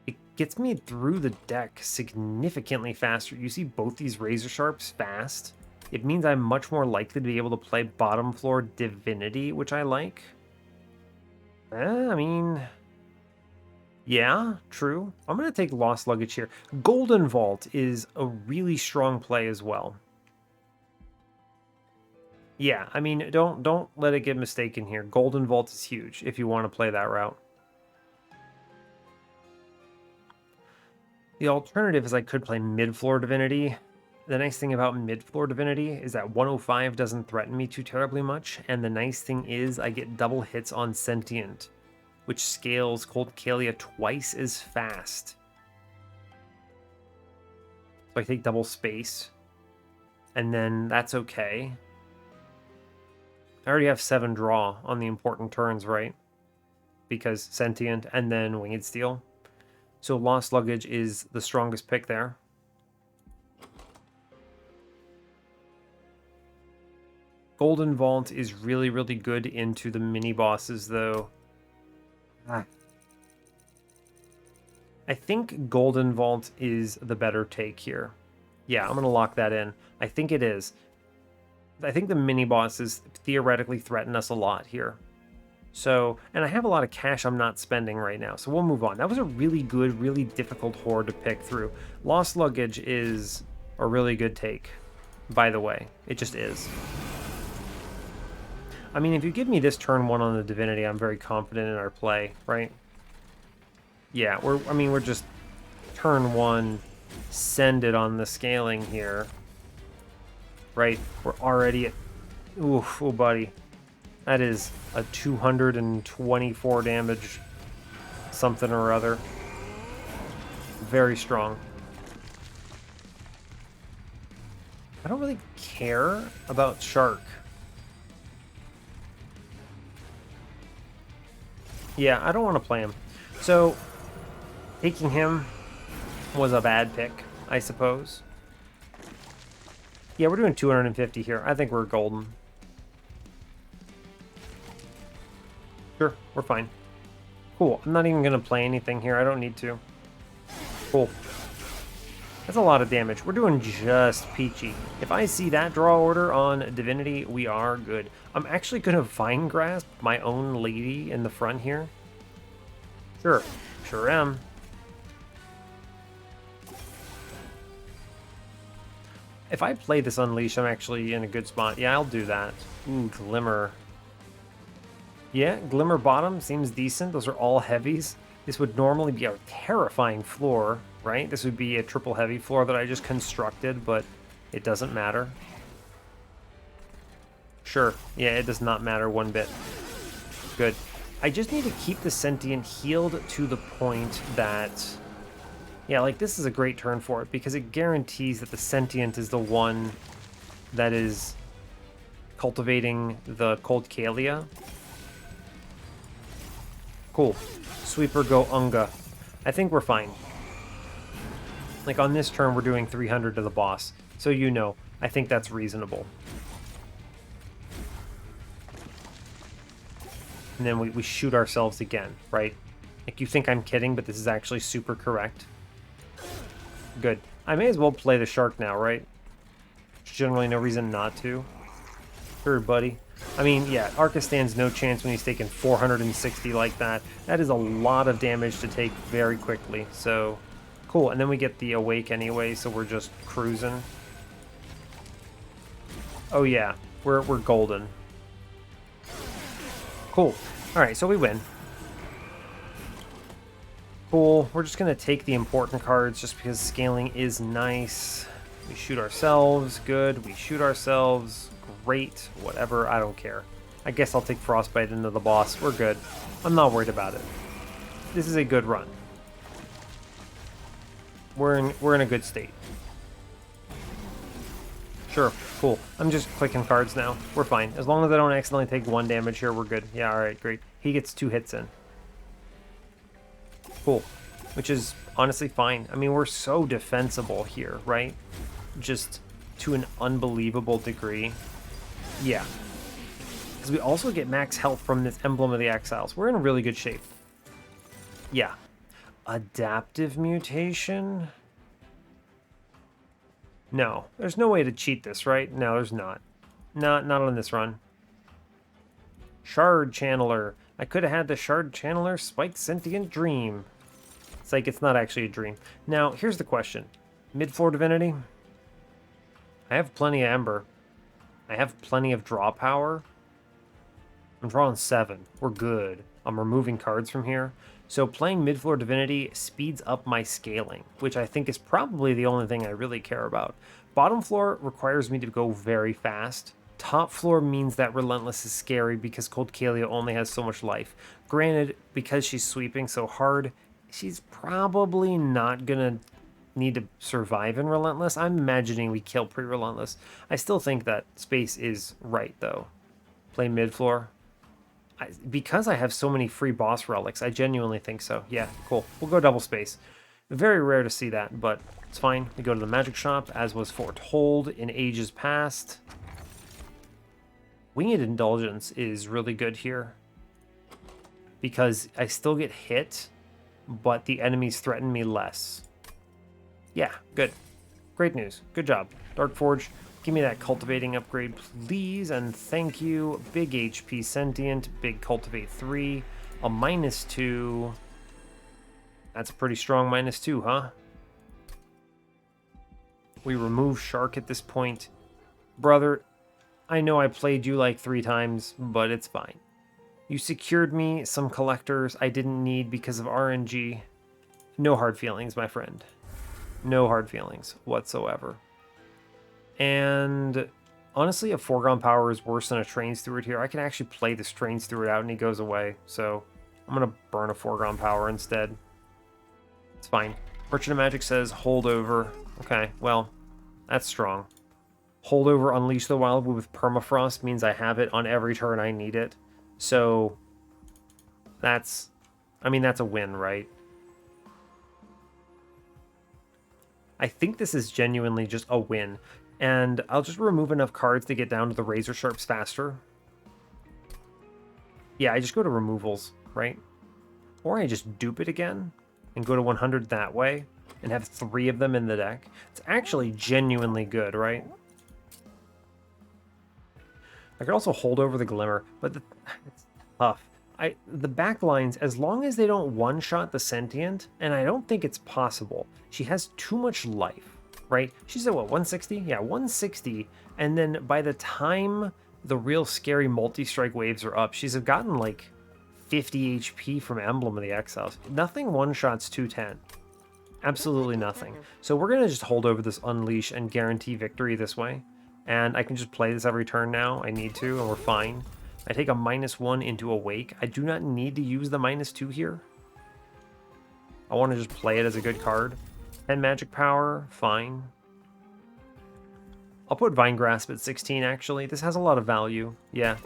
It gets me through the deck significantly faster. You see both these Razor Sharps fast. It means I'm much more likely to be able to play bottom floor Divinity, which I like. I mean, yeah, true. I'm going to take Lost Luggage here. Golden Vault is a really strong play as well. Yeah, I mean, don't let it get mistaken here. Golden Vault is huge if you want to play that route. The alternative is I could play mid-floor Divinity. The nice thing about mid-floor Divinity is that 105 doesn't threaten me too terribly much, and the nice thing is I get double hits on Sentient, which scales Cold Kalia twice as fast. So I take double space, and then that's okay. I already have 7 draw on the important turns, right? Because Sentient and then Winged Steel. So Lost Luggage is the strongest pick there. Golden Vault is really, really good into the mini bosses, though. I think Golden Vault is the better take here. Yeah, I'm going to lock that in. I think it is. I think the mini bosses theoretically threaten us a lot here. So, and I have a lot of cash I'm not spending right now, so we'll move on. That was a really good, really difficult horde to pick through. Lost Luggage is a really good take, by the way. It just is. I mean, if you give me this turn 1 on the Divinity, I'm very confident in our play, right? Yeah, we're just turn 1, send it on the scaling here. Right? We're already at... Oof, oh buddy. That is a 224 damage something or other. Very strong. I don't really care about Shark. Yeah, I don't want to play him. So, taking him was a bad pick, I suppose. Yeah, we're doing 250 here. I think we're golden. Sure, we're fine. Cool. I'm not even going to play anything here. I don't need to. Cool. That's a lot of damage. We're doing just peachy. If I see that draw order on Divinity, we are good. I'm actually going to Vine Grasp my own lady in the front here. Sure. Sure am. If I play this Unleash, I'm actually in a good spot. Yeah, I'll do that. Ooh, Glimmer. Yeah, Glimmer bottom seems decent. Those are all heavies. This would normally be a terrifying floor, right? This would be a triple heavy floor that I just constructed, but it doesn't matter. Sure. Yeah, it does not matter one bit. Good. I just need to keep the Sentient healed to the point that... Yeah, like this is a great turn for it because it guarantees that the Sentient is the one that is cultivating the Cold Kalia. Cool. Sweeper go Unga. I think we're fine. Like, on this turn, we're doing 300 to the boss. So you know, I think that's reasonable. And then we shoot ourselves again, right? Like, you think I'm kidding, but this is actually super correct. Good. I may as well play the shark now, right? There's generally no reason not to. Sure, buddy. I mean, yeah, Arca stands no chance when he's taking 460 like that. That is a lot of damage to take very quickly, so... Cool, and then we get the Awake anyway, so we're just cruising. Oh yeah, we're golden. Cool. Alright, so we win. Cool. We're just going to take the important cards just because scaling is nice. We shoot ourselves. Good. We shoot ourselves. Great. Whatever. I don't care. I guess I'll take Frostbite into the boss. We're good. I'm not worried about it. This is a good run. We're in a good state. Sure. Cool. I'm just clicking cards now. We're fine. As long as I don't accidentally take 1 damage here, we're good. Yeah, alright, great. He gets 2 hits in. Cool. Which is honestly fine. I mean, we're so defensible here, right? Just to an unbelievable degree. Yeah. Because we also get max health from this Emblem of the Exiles. We're in really good shape. Yeah. Adaptive mutation? No. There's no way to cheat this, right? No, there's not. Not on this run. Shard Channeler. I could have had the Shard Channeler Spike Sentient Dream. It's like, it's not actually a dream. Now, here's the question. Mid-floor Divinity? I have plenty of Ember. I have plenty of draw power. I'm drawing 7. We're good. I'm removing cards from here. So playing mid-floor Divinity speeds up my scaling, which I think is probably the only thing I really care about. Bottom floor requires me to go very fast. Top floor means that Relentless is scary because Cold Kalia only has so much life. Granted, because she's sweeping so hard, she's probably not gonna need to survive in Relentless. I'm imagining we kill pre-Relentless. I still think that space is right, though. Play mid-floor. Because I have so many free boss relics, I genuinely think so. Yeah, cool. We'll go double space. Very rare to see that, but it's fine. We go to the magic shop, as was foretold in ages past. Winged Indulgence is really good here. Because I still get hit, but the enemies threaten me less. Yeah, good. Great news. Good job. Dark Forge, give me that cultivating upgrade, please, and thank you. Big HP Sentient, big Cultivate 3, a -2. That's a pretty strong -2, huh? We remove Shark at this point. Brother, I know I played you like 3 times, but it's fine. You secured me some collectors I didn't need because of RNG. No hard feelings, my friend. No hard feelings whatsoever. And honestly, a foregone power is worse than a train steward here. I can actually play this train steward out and he goes away. So I'm going to burn a foregone power instead. It's fine. Merchant of Magic says holdover. Okay, well, that's strong. Holdover Unleash the Wild with Permafrost means I have it on every turn I need it. So that's, I mean, that's a win, right? I think this is genuinely just a win. And I'll just remove enough cards to get down to the Razor Sharps faster. Yeah, I just go to removals, right? Or I just dupe it again and go to 100 that way and have 3 of them in the deck. It's actually genuinely good, right? I could also hold over the Glimmer, but it's tough. The backlines, as long as they don't one-shot the Sentient, and I don't think it's possible, she has too much life, right? She's at what, 160? Yeah, 160, and then by the time the real scary multi-strike waves are up, she's gotten like 50 HP from Emblem of the Exiles. Nothing one-shots 210. Absolutely nothing. So we're going to just hold over this Unleash and guarantee victory this way. And I can just play this every turn now. I need to, and we're fine. I take a -1 into Awake. I do not need to use the -2 here. I want to just play it as a good card. 10 magic power, fine. I'll put Vine Grasp at 16, actually. This has a lot of value. Yeah.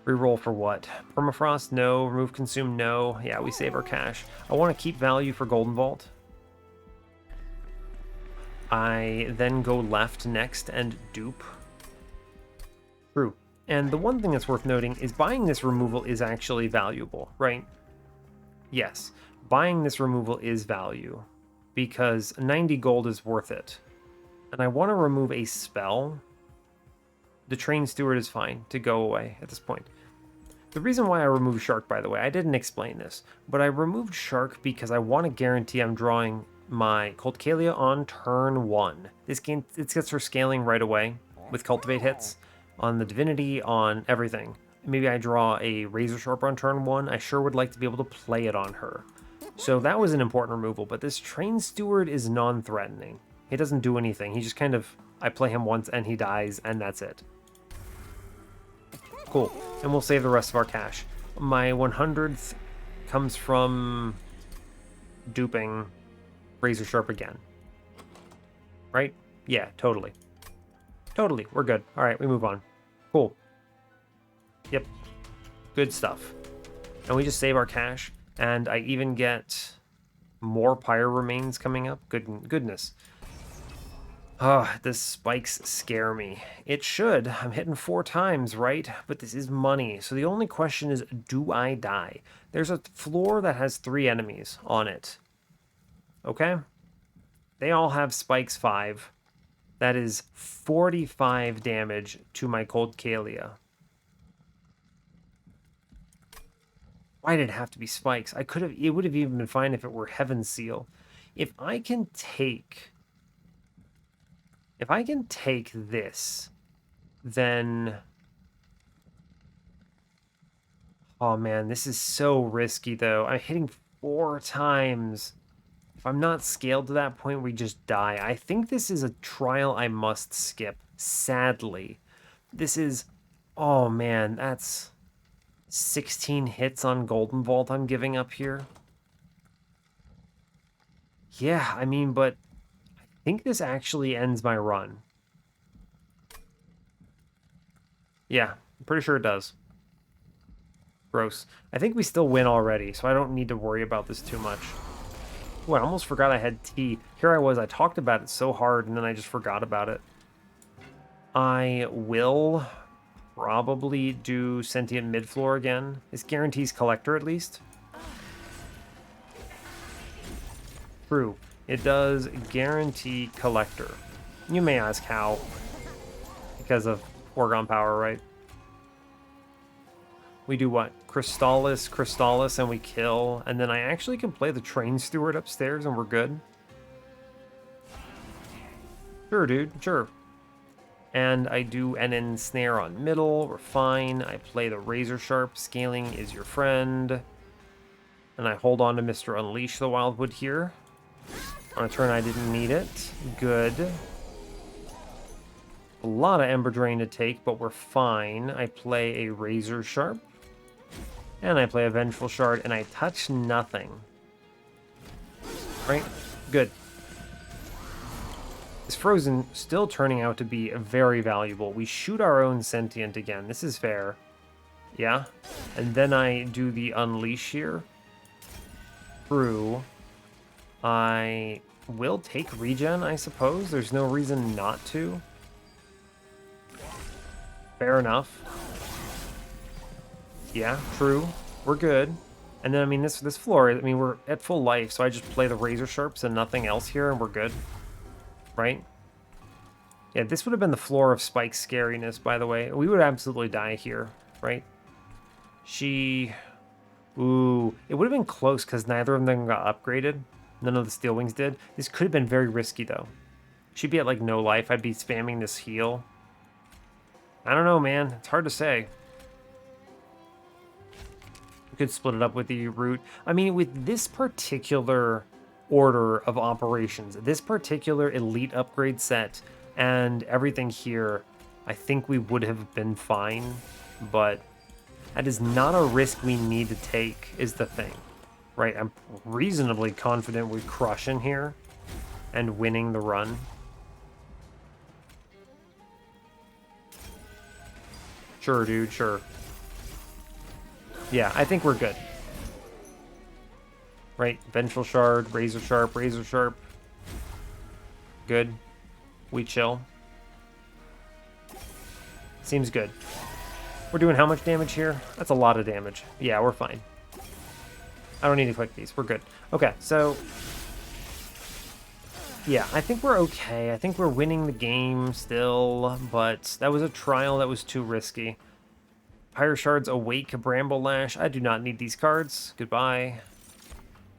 Reroll for what? Permafrost? No. Remove consume? No. Yeah, we save our cash. I want to keep value for Golden Vault. I then go left next and dupe. True. And the one thing that's worth noting is buying this removal is actually valuable, right? Yes, buying this removal is value because 90 gold is worth it. And I want to remove a spell. The Train Steward is fine to go away at this point. The reason why I removed Shark, by the way, I didn't explain this, but I removed Shark because I want to guarantee I'm drawing my Coltcalia on turn 1. This game, it gets her scaling right away with Cultivate hits on the Divinity, on everything. Maybe I draw a Razor Sharp on turn 1. I sure would like to be able to play it on her. So that was an important removal, but this Train Steward is non-threatening. He doesn't do anything. He just kind of, I play him once and he dies, and that's it. Cool. And we'll save the rest of our cash. My 100th comes from duping Razor Sharp again. Right? Yeah, totally. Totally. We're good. All right, we move on. Cool. Yep. Good stuff. And we just save our cash. And I even get more Pyre Remains coming up. Goodness. Ah, the spikes scare me. It should. I'm hitting 4 times, right? But this is money. So the only question is, do I die? There's a floor that has 3 enemies on it. Okay? They all have spikes 5. That is 45 damage to my Coltcalia. Why did it have to be spikes? It would have even been fine if it were Heaven's Seal. If I can take this, then... Oh man, this is so risky though. I'm hitting 4 times. If I'm not scaled to that point, we just die. I think this is a trial I must skip, sadly. This is... Oh man, that's 16 hits on Golden Vault I'm giving up here. Yeah, I mean, but I think this actually ends my run. Yeah, I'm pretty sure it does. Gross. I think we still win already, so I don't need to worry about this too much. Oh, I almost forgot I had tea. Here I was, I talked about it so hard, and then I just forgot about it. I will probably do Sentient Mid-Floor again. This guarantees Collector, at least. True. It does guarantee Collector. You may ask how. Because of Orgon Power, right? We do what? Crystallis, and we kill. And then I actually can play the Train Steward upstairs and we're good. Sure, dude. Sure. And I do an Ensnare on middle. We're fine. I play the Razor Sharp. Scaling is your friend. And I hold on to Mr. Unleash the Wildwood here. On a turn I didn't need it. Good. A lot of Ember Drain to take, but we're fine. I play a Razor Sharp. And I play a Vengeful Shard, and I touch nothing. Right? Good. This Frozen still turning out to be very valuable. We shoot our own Sentient again. This is fair. Yeah? And then I do the Unleash here. True. I will take regen, I suppose. There's no reason not to. Fair enough. Yeah, true. We're good. And then, I mean, this floor, I mean, we're at full life, so I just play the Razor Sharps and nothing else here, and we're good. Right? Yeah, this would have been the floor of Spike's scariness, by the way. We would absolutely die here, right? Ooh, it would have been close because neither of them got upgraded. None of the Steel Wings did. This could have been very risky, though. She'd be at, like, no life. I'd be spamming this heal. I don't know, man. It's hard to say. We could split it up with the root. I mean, with this particular order of operations, this particular elite upgrade set, and everything here, I think we would have been fine. But that is not a risk we need to take, is the thing. Right, I'm reasonably confident we crush in here and winning the run. Sure, dude, sure. Yeah, I think we're good. Right, Vengeful Shard, Razor Sharp, Razor Sharp. Good. We chill. Seems good. We're doing how much damage here? That's a lot of damage. Yeah, we're fine. I don't need to click these. We're good. Okay, so... yeah, I think we're okay. I think we're winning the game still, but that was a trial that was too risky. Pyre Shards, Awake, Bramble Lash. I do not need these cards. Goodbye.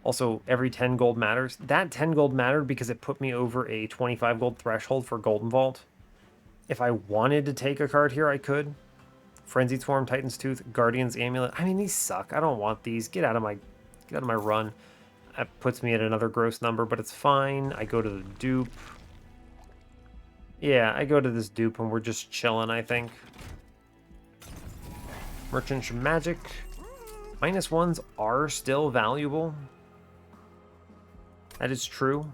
Also, every 10 gold matters. That 10 gold mattered because it put me over a 25 gold threshold for Golden Vault. If I wanted to take a card here, I could. Frenzied Swarm, Titan's Tooth, Guardian's Amulet. I mean, these suck. I don't want these. Get out of my run. That puts me at another gross number, but it's fine. I go to the dupe. Yeah, I go to this dupe and we're just chilling, I think. Merchant Magic. -1s are still valuable. That is true.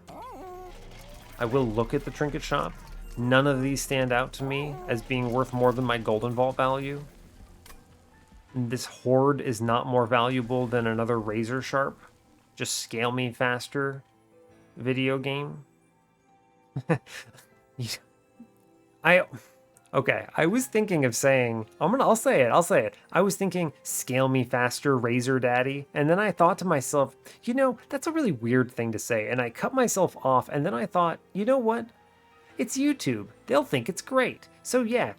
I will look at the trinket shop. None of these stand out to me as being worth more than my Golden Vault value. This Horde is not more valuable than another Razor Sharp. Just scale me faster video game. Okay, I was thinking of saying, I'll say it. I was thinking, scale me faster, Razor Daddy. And then I thought to myself, you know, that's a really weird thing to say. And I cut myself off. And then I thought, you know what? It's YouTube. They'll think it's great. So yeah,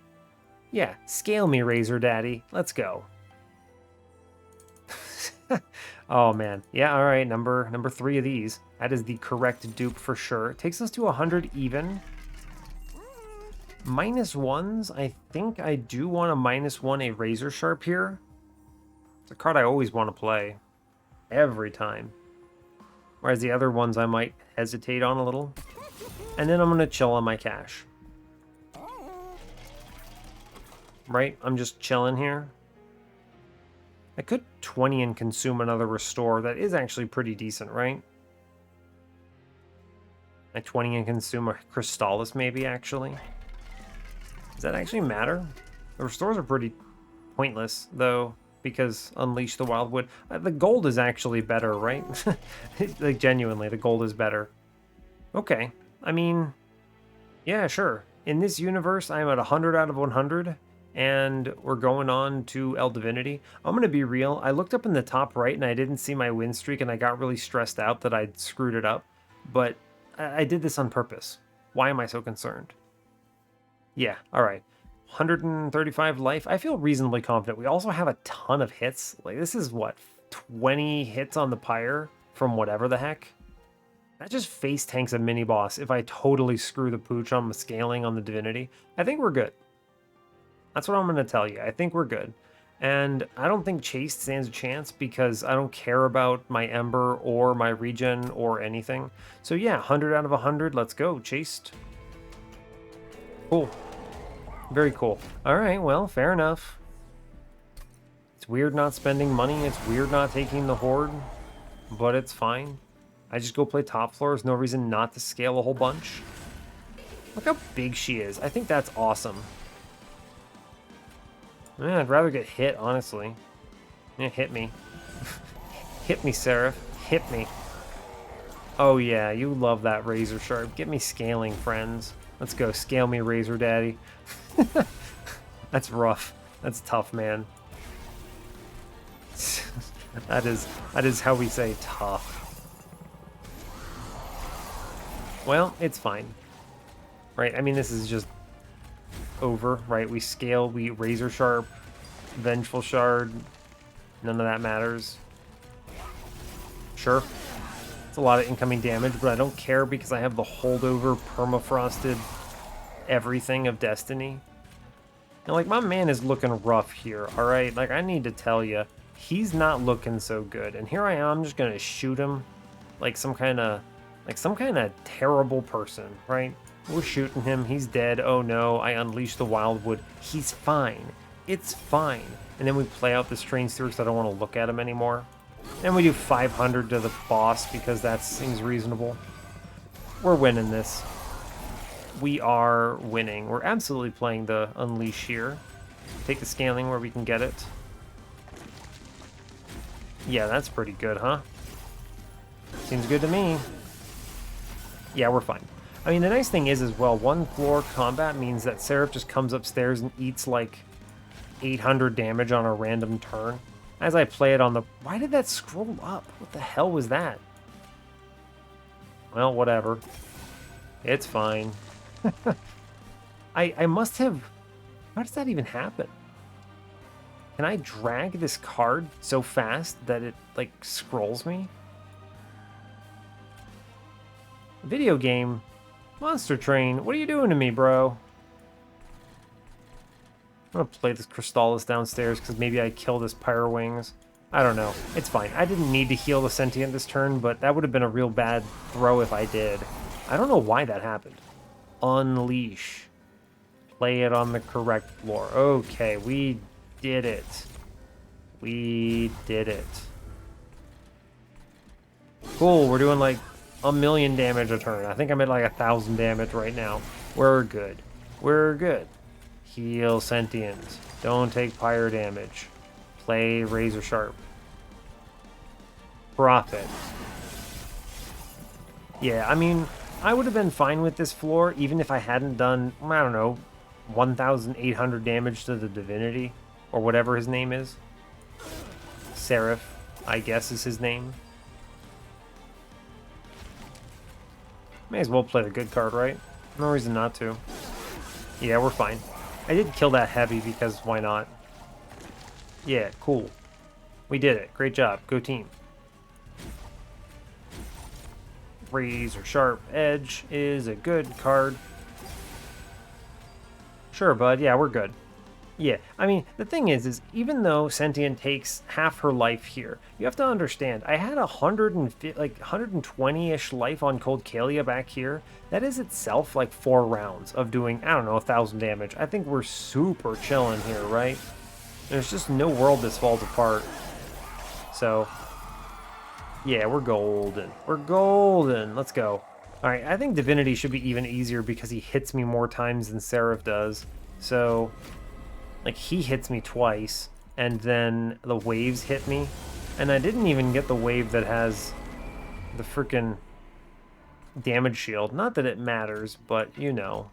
scale me, Razor Daddy. Let's go. Oh man. Yeah, all right, number 3 of these. That is the correct dupe for sure. It takes us to 100 even. -1s, I think I do want to -1 a Razor Sharp here. It's a card I always want to play. Every time. Whereas the other ones I might hesitate on a little. And then I'm going to chill on my cash. Right? I'm just chilling here. I could 20 and consume another Restore. That is actually pretty decent, right? I 20 and consume a Crystallis maybe, actually. Does that actually matter? The Restores are pretty pointless, though, because Unleash the Wildwood. The gold is actually better, right? Like, genuinely, the gold is better. Okay. I mean, yeah, sure. In this universe, I'm at 100 out of 100, and we're going on to Divinity. I'm going to be real. I looked up in the top right, and I didn't see my win streak, and I got really stressed out that I'd screwed it up. But I did this on purpose. Why am I so concerned? Yeah, all right. 135 life. I feel reasonably confident. We also have a ton of hits. Like, this is, what, 20 hits on the Pyre from whatever the heck? That just face tanks a mini-boss if I totally screw the pooch on the scaling on the Divinity. I think we're good. That's what I'm going to tell you. I think we're good. And I don't think Chaste stands a chance because I don't care about my Ember or my regen or anything. So yeah, 100 out of 100. Let's go, Chaste. Cool. Very cool. All right, well, fair enough. It's weird not spending money. It's weird not taking the Horde, but it's fine. I just go play top floor. There's no reason not to scale a whole bunch. Look how big she is. I think that's awesome. Yeah, I'd rather get hit, honestly. Yeah, hit me. Hit me, Seraph. Hit me. Oh yeah, you love that Razor Sharp. Get me scaling, friends. Let's go. Scale me, Razor Daddy. That's rough. That's tough, man. That is how we say tough. Well, it's fine. Right? I mean, this is just over, right? We scale, we Razor Sharp, Vengeful Shard. None of that matters. Sure. It's a lot of incoming damage, but I don't care because I have the holdover permafrosted everything of Destiny. And like, my man is looking rough here, alright? Like, I need to tell you, he's not looking so good. And here I am, I'm just gonna shoot him like some kind of terrible person, right? We're shooting him, he's dead. Oh no, I unleashed the Wildwood. He's fine. It's fine. And then we play out this train through because I don't want to look at him anymore. And we do 500 to the boss because that seems reasonable. We're winning this. We are winning. We're absolutely playing the Unleash here. Take the scaling where we can get it. Yeah, that's pretty good, huh? Seems good to me. Yeah, we're fine. I mean, the nice thing is, as well, one floor combat means that Seraph just comes upstairs and eats, like, 800 damage on a random turn. As I play it on the... Why did that scroll up? What the hell was that? Well, whatever. It's fine. I must have... How does that even happen? Can I drag this card so fast that it, like, scrolls me? Video game? Monster Train, what are you doing to me, bro? I'm gonna play this Crystallis downstairs because maybe I kill this Pyre Wings. I don't know. It's fine. I didn't need to heal the Sentient this turn, but that would have been a real bad throw if I did. I don't know why that happened. Unleash. Play it on the correct floor. Okay, we did it. We did it. Cool, we're doing like 1,000,000 damage a turn. I think I'm at like 1,000 damage right now. We're good. We're good. Heal Sentient. Don't take Pyre damage. Play Razor Sharp. Profit. Yeah, I mean, I would have been fine with this floor even if I hadn't done, I don't know, 1,800 damage to the Divinity, or whatever his name is. Seraph, I guess is his name. May as well play the good card, right? No reason not to. Yeah, we're fine. I did kill that heavy because why not? Yeah, cool. We did it. Great job. Go team. Razor Sharp Edge is a good card. Sure, bud. Yeah, we're good. Yeah, I mean, the thing is even though Sentient takes half her life here, you have to understand, I had 120-ish life on Cold Kalia back here. That is itself like 4 rounds of doing, I don't know, 1,000 damage. I think we're super chilling here, right? There's just no world this falls apart. So, yeah, we're golden. We're golden. Let's go. All right, I think Divinity should be even easier because he hits me more times than Seraph does. So... like, he hits me twice, and then the waves hit me. And I didn't even get the wave that has the freaking damage shield. Not that it matters, but you know.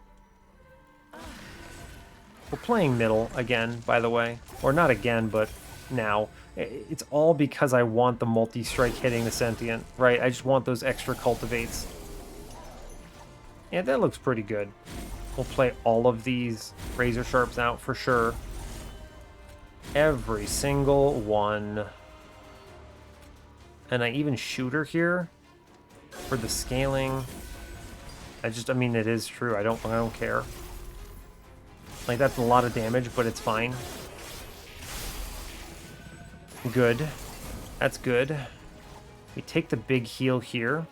We're playing middle again, by the way. Or not again, but now. It's all because I want the multi-strike hitting the Sentient, right? I just want those extra cultivates. Yeah, that looks pretty good. We'll play all of these Razor Sharps out for sure. Every single one. And I even shoot her here for the scaling. I mean, it is true. I don't care. Like, that's a lot of damage, but it's fine. Good. That's good. We take the big heal here.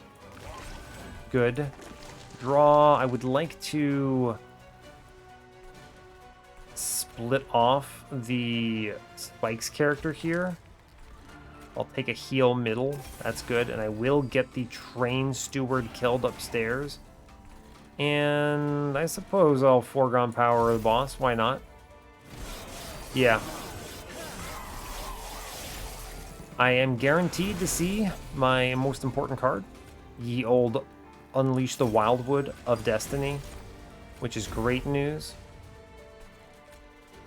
Good. Draw. I would like to split off the Spikes character here. I'll take a heal middle. That's good. And I will get the Train Steward killed upstairs. And I suppose I'll foregone power the boss. Why not? Yeah. I am guaranteed to see my most important card. Ye old Unleash the Wildwood of Destiny, which is great news.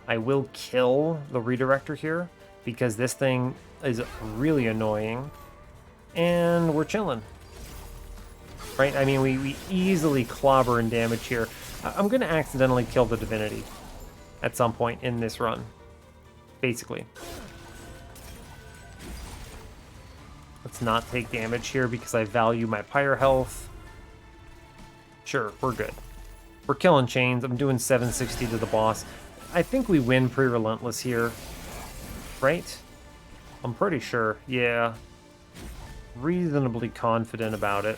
I will kill the Redirector here because this thing is really annoying. And we're chilling. Right? I mean, we easily clobber and damage here. I'm going to accidentally kill the Divinity at some point in this run. Basically. Let's not take damage here because I value my Pyre health. Sure, we're good. We're killing chains. I'm doing 760 to the boss. I think we win pre-relentless here. Right? I'm pretty sure. Yeah. Reasonably confident about it.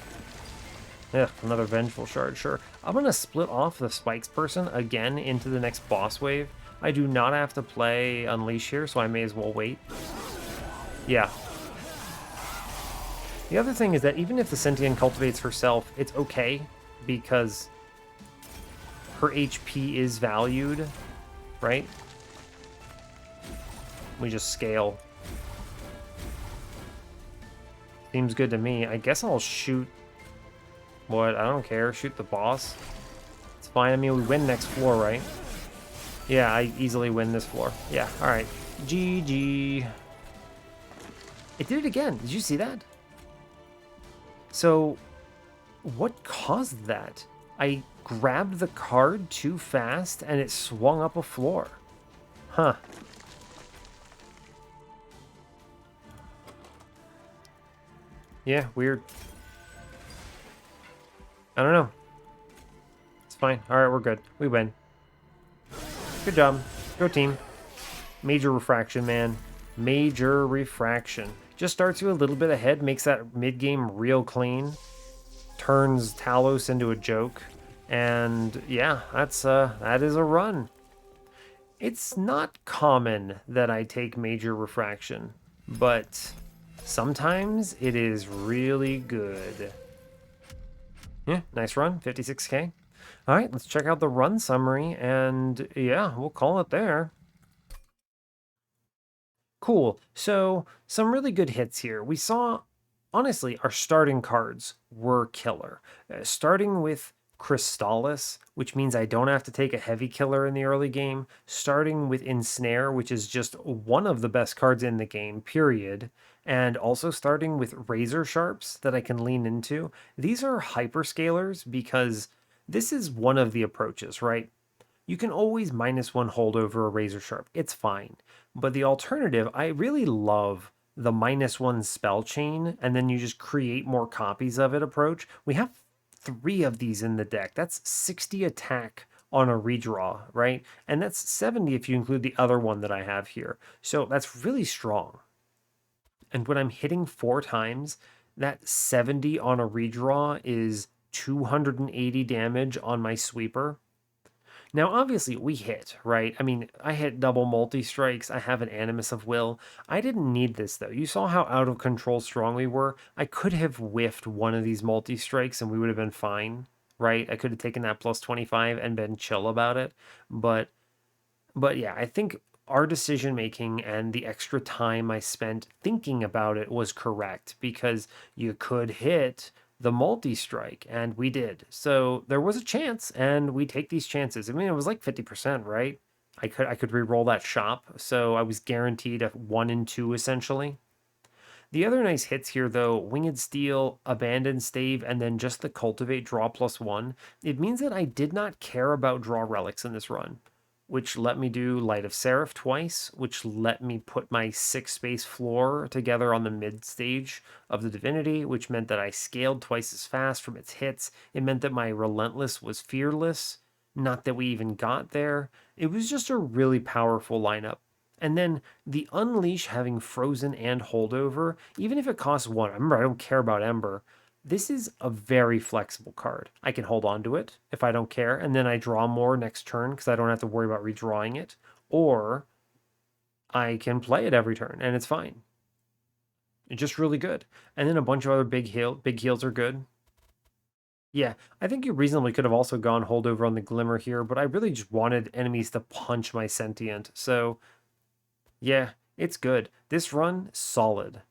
Ugh, another Vengeful Shard, sure. I'm going to split off the Spikes person again into the next boss wave. I do not have to play Unleash here, so I may as well wait. Yeah. The other thing is that even if the Sentient cultivates herself, it's okay, because her HP is valued, right? We just scale. Seems good to me. I guess I'll shoot... What? I don't care. Shoot the boss. It's fine. I mean, we win next floor, right? Yeah, I easily win this floor. Yeah, alright. GG. It did it again. Did you see that? So, what caused that? I grabbed the card too fast and it swung up a floor. Huh. Yeah, weird. I don't know. It's fine. Alright, we're good. We win. Good job. Go team. Major refraction, man. Major refraction. Just starts you a little bit ahead, makes that mid-game real clean. Turns Talos into a joke. And yeah, that is a run. It's not common that I take major refraction, but sometimes it is really good. Yeah, nice run, 56k. All right, let's check out the run summary, and yeah, we'll call it there. Cool. So, some really good hits here. We saw, honestly, our starting cards were killer. Starting with Crystallis, which means I don't have to take a heavy killer in the early game. Starting with Ensnare, which is just one of the best cards in the game, period. And also starting with Razor Sharps that I can lean into. These are hyperscalers because this is one of the approaches, right? You can always -1 holdover a Razor Sharp. It's fine. But the alternative, I really love the -1 spell chain, and then you just create more copies of it approach. We have 3 of these in the deck. That's 60 attack on a redraw, right? And that's 70 if you include the other one that I have here. So that's really strong. And when I'm hitting 4 times, that 70 on a redraw is 280 damage on my sweeper. Now, obviously, we hit, right? I mean, I hit double multi-strikes. I have an Animus of Will. I didn't need this, though. You saw how out of control strong we were. I could have whiffed one of these multi-strikes and we would have been fine, right? I could have taken that plus 25 and been chill about it. But yeah, I think our decision making and the extra time I spent thinking about it was correct because you could hit the multi strike and we did. So there was a chance and we take these chances. I mean, it was like 50%, right? I could re-roll that shop, so I was guaranteed a 1 and 2 essentially. The other nice hits here, though, Winged Steel, Abandoned Stave, and then just the Cultivate draw +1. It means that I did not care about draw relics in this run, which let me do Light of Seraph twice, which let me put my 6-space floor together on the mid stage of the Divinity, which meant that I scaled twice as fast from its hits. It meant that my Relentless was fearless. Not that we even got there. It was just a really powerful lineup. And then the Unleash having Frozen and Holdover, even if it costs 1, remember I don't care about Ember. This is a very flexible card. I can hold on to it if I don't care, and then I draw more next turn because I don't have to worry about redrawing it. Or I can play it every turn, and it's fine. It's just really good. And then a bunch of other big heals are good. Yeah, I think you reasonably could have also gone holdover on the Glimmer here, but I really just wanted enemies to punch my Sentient, so yeah, it's good. This run, solid.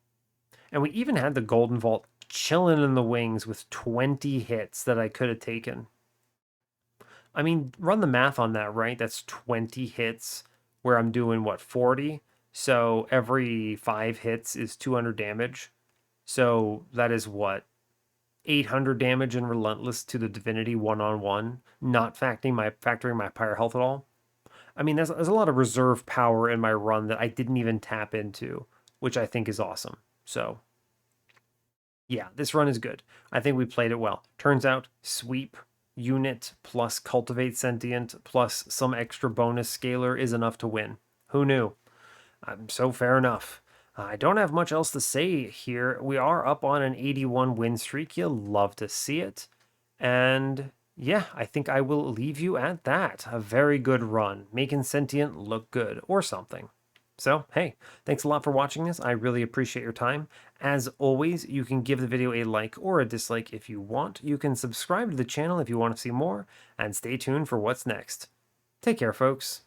And we even had the Golden Vault chilling in the wings with 20 hits that I could have taken. I mean, run the math on that, right? That's 20 hits where I'm doing, what, 40? So every 5 hits is 200 damage. So that is what? 800 damage and Relentless to the Divinity one-on-one, not factoring my Pyre health at all. I mean, there's a lot of reserve power in my run that I didn't even tap into, which I think is awesome. So, yeah, this run is good. I think we played it well. Turns out, sweep, unit, plus cultivate sentient, plus some extra bonus scalar is enough to win. Who knew? So fair enough. I don't have much else to say here. We are up on an 81 win streak. You'll love to see it. And yeah, I think I will leave you at that. A very good run, making Sentient look good, or something. So, hey, thanks a lot for watching this. I really appreciate your time. As always, you can give the video a like or a dislike if you want. You can subscribe to the channel if you want to see more, and stay tuned for what's next. Take care, folks.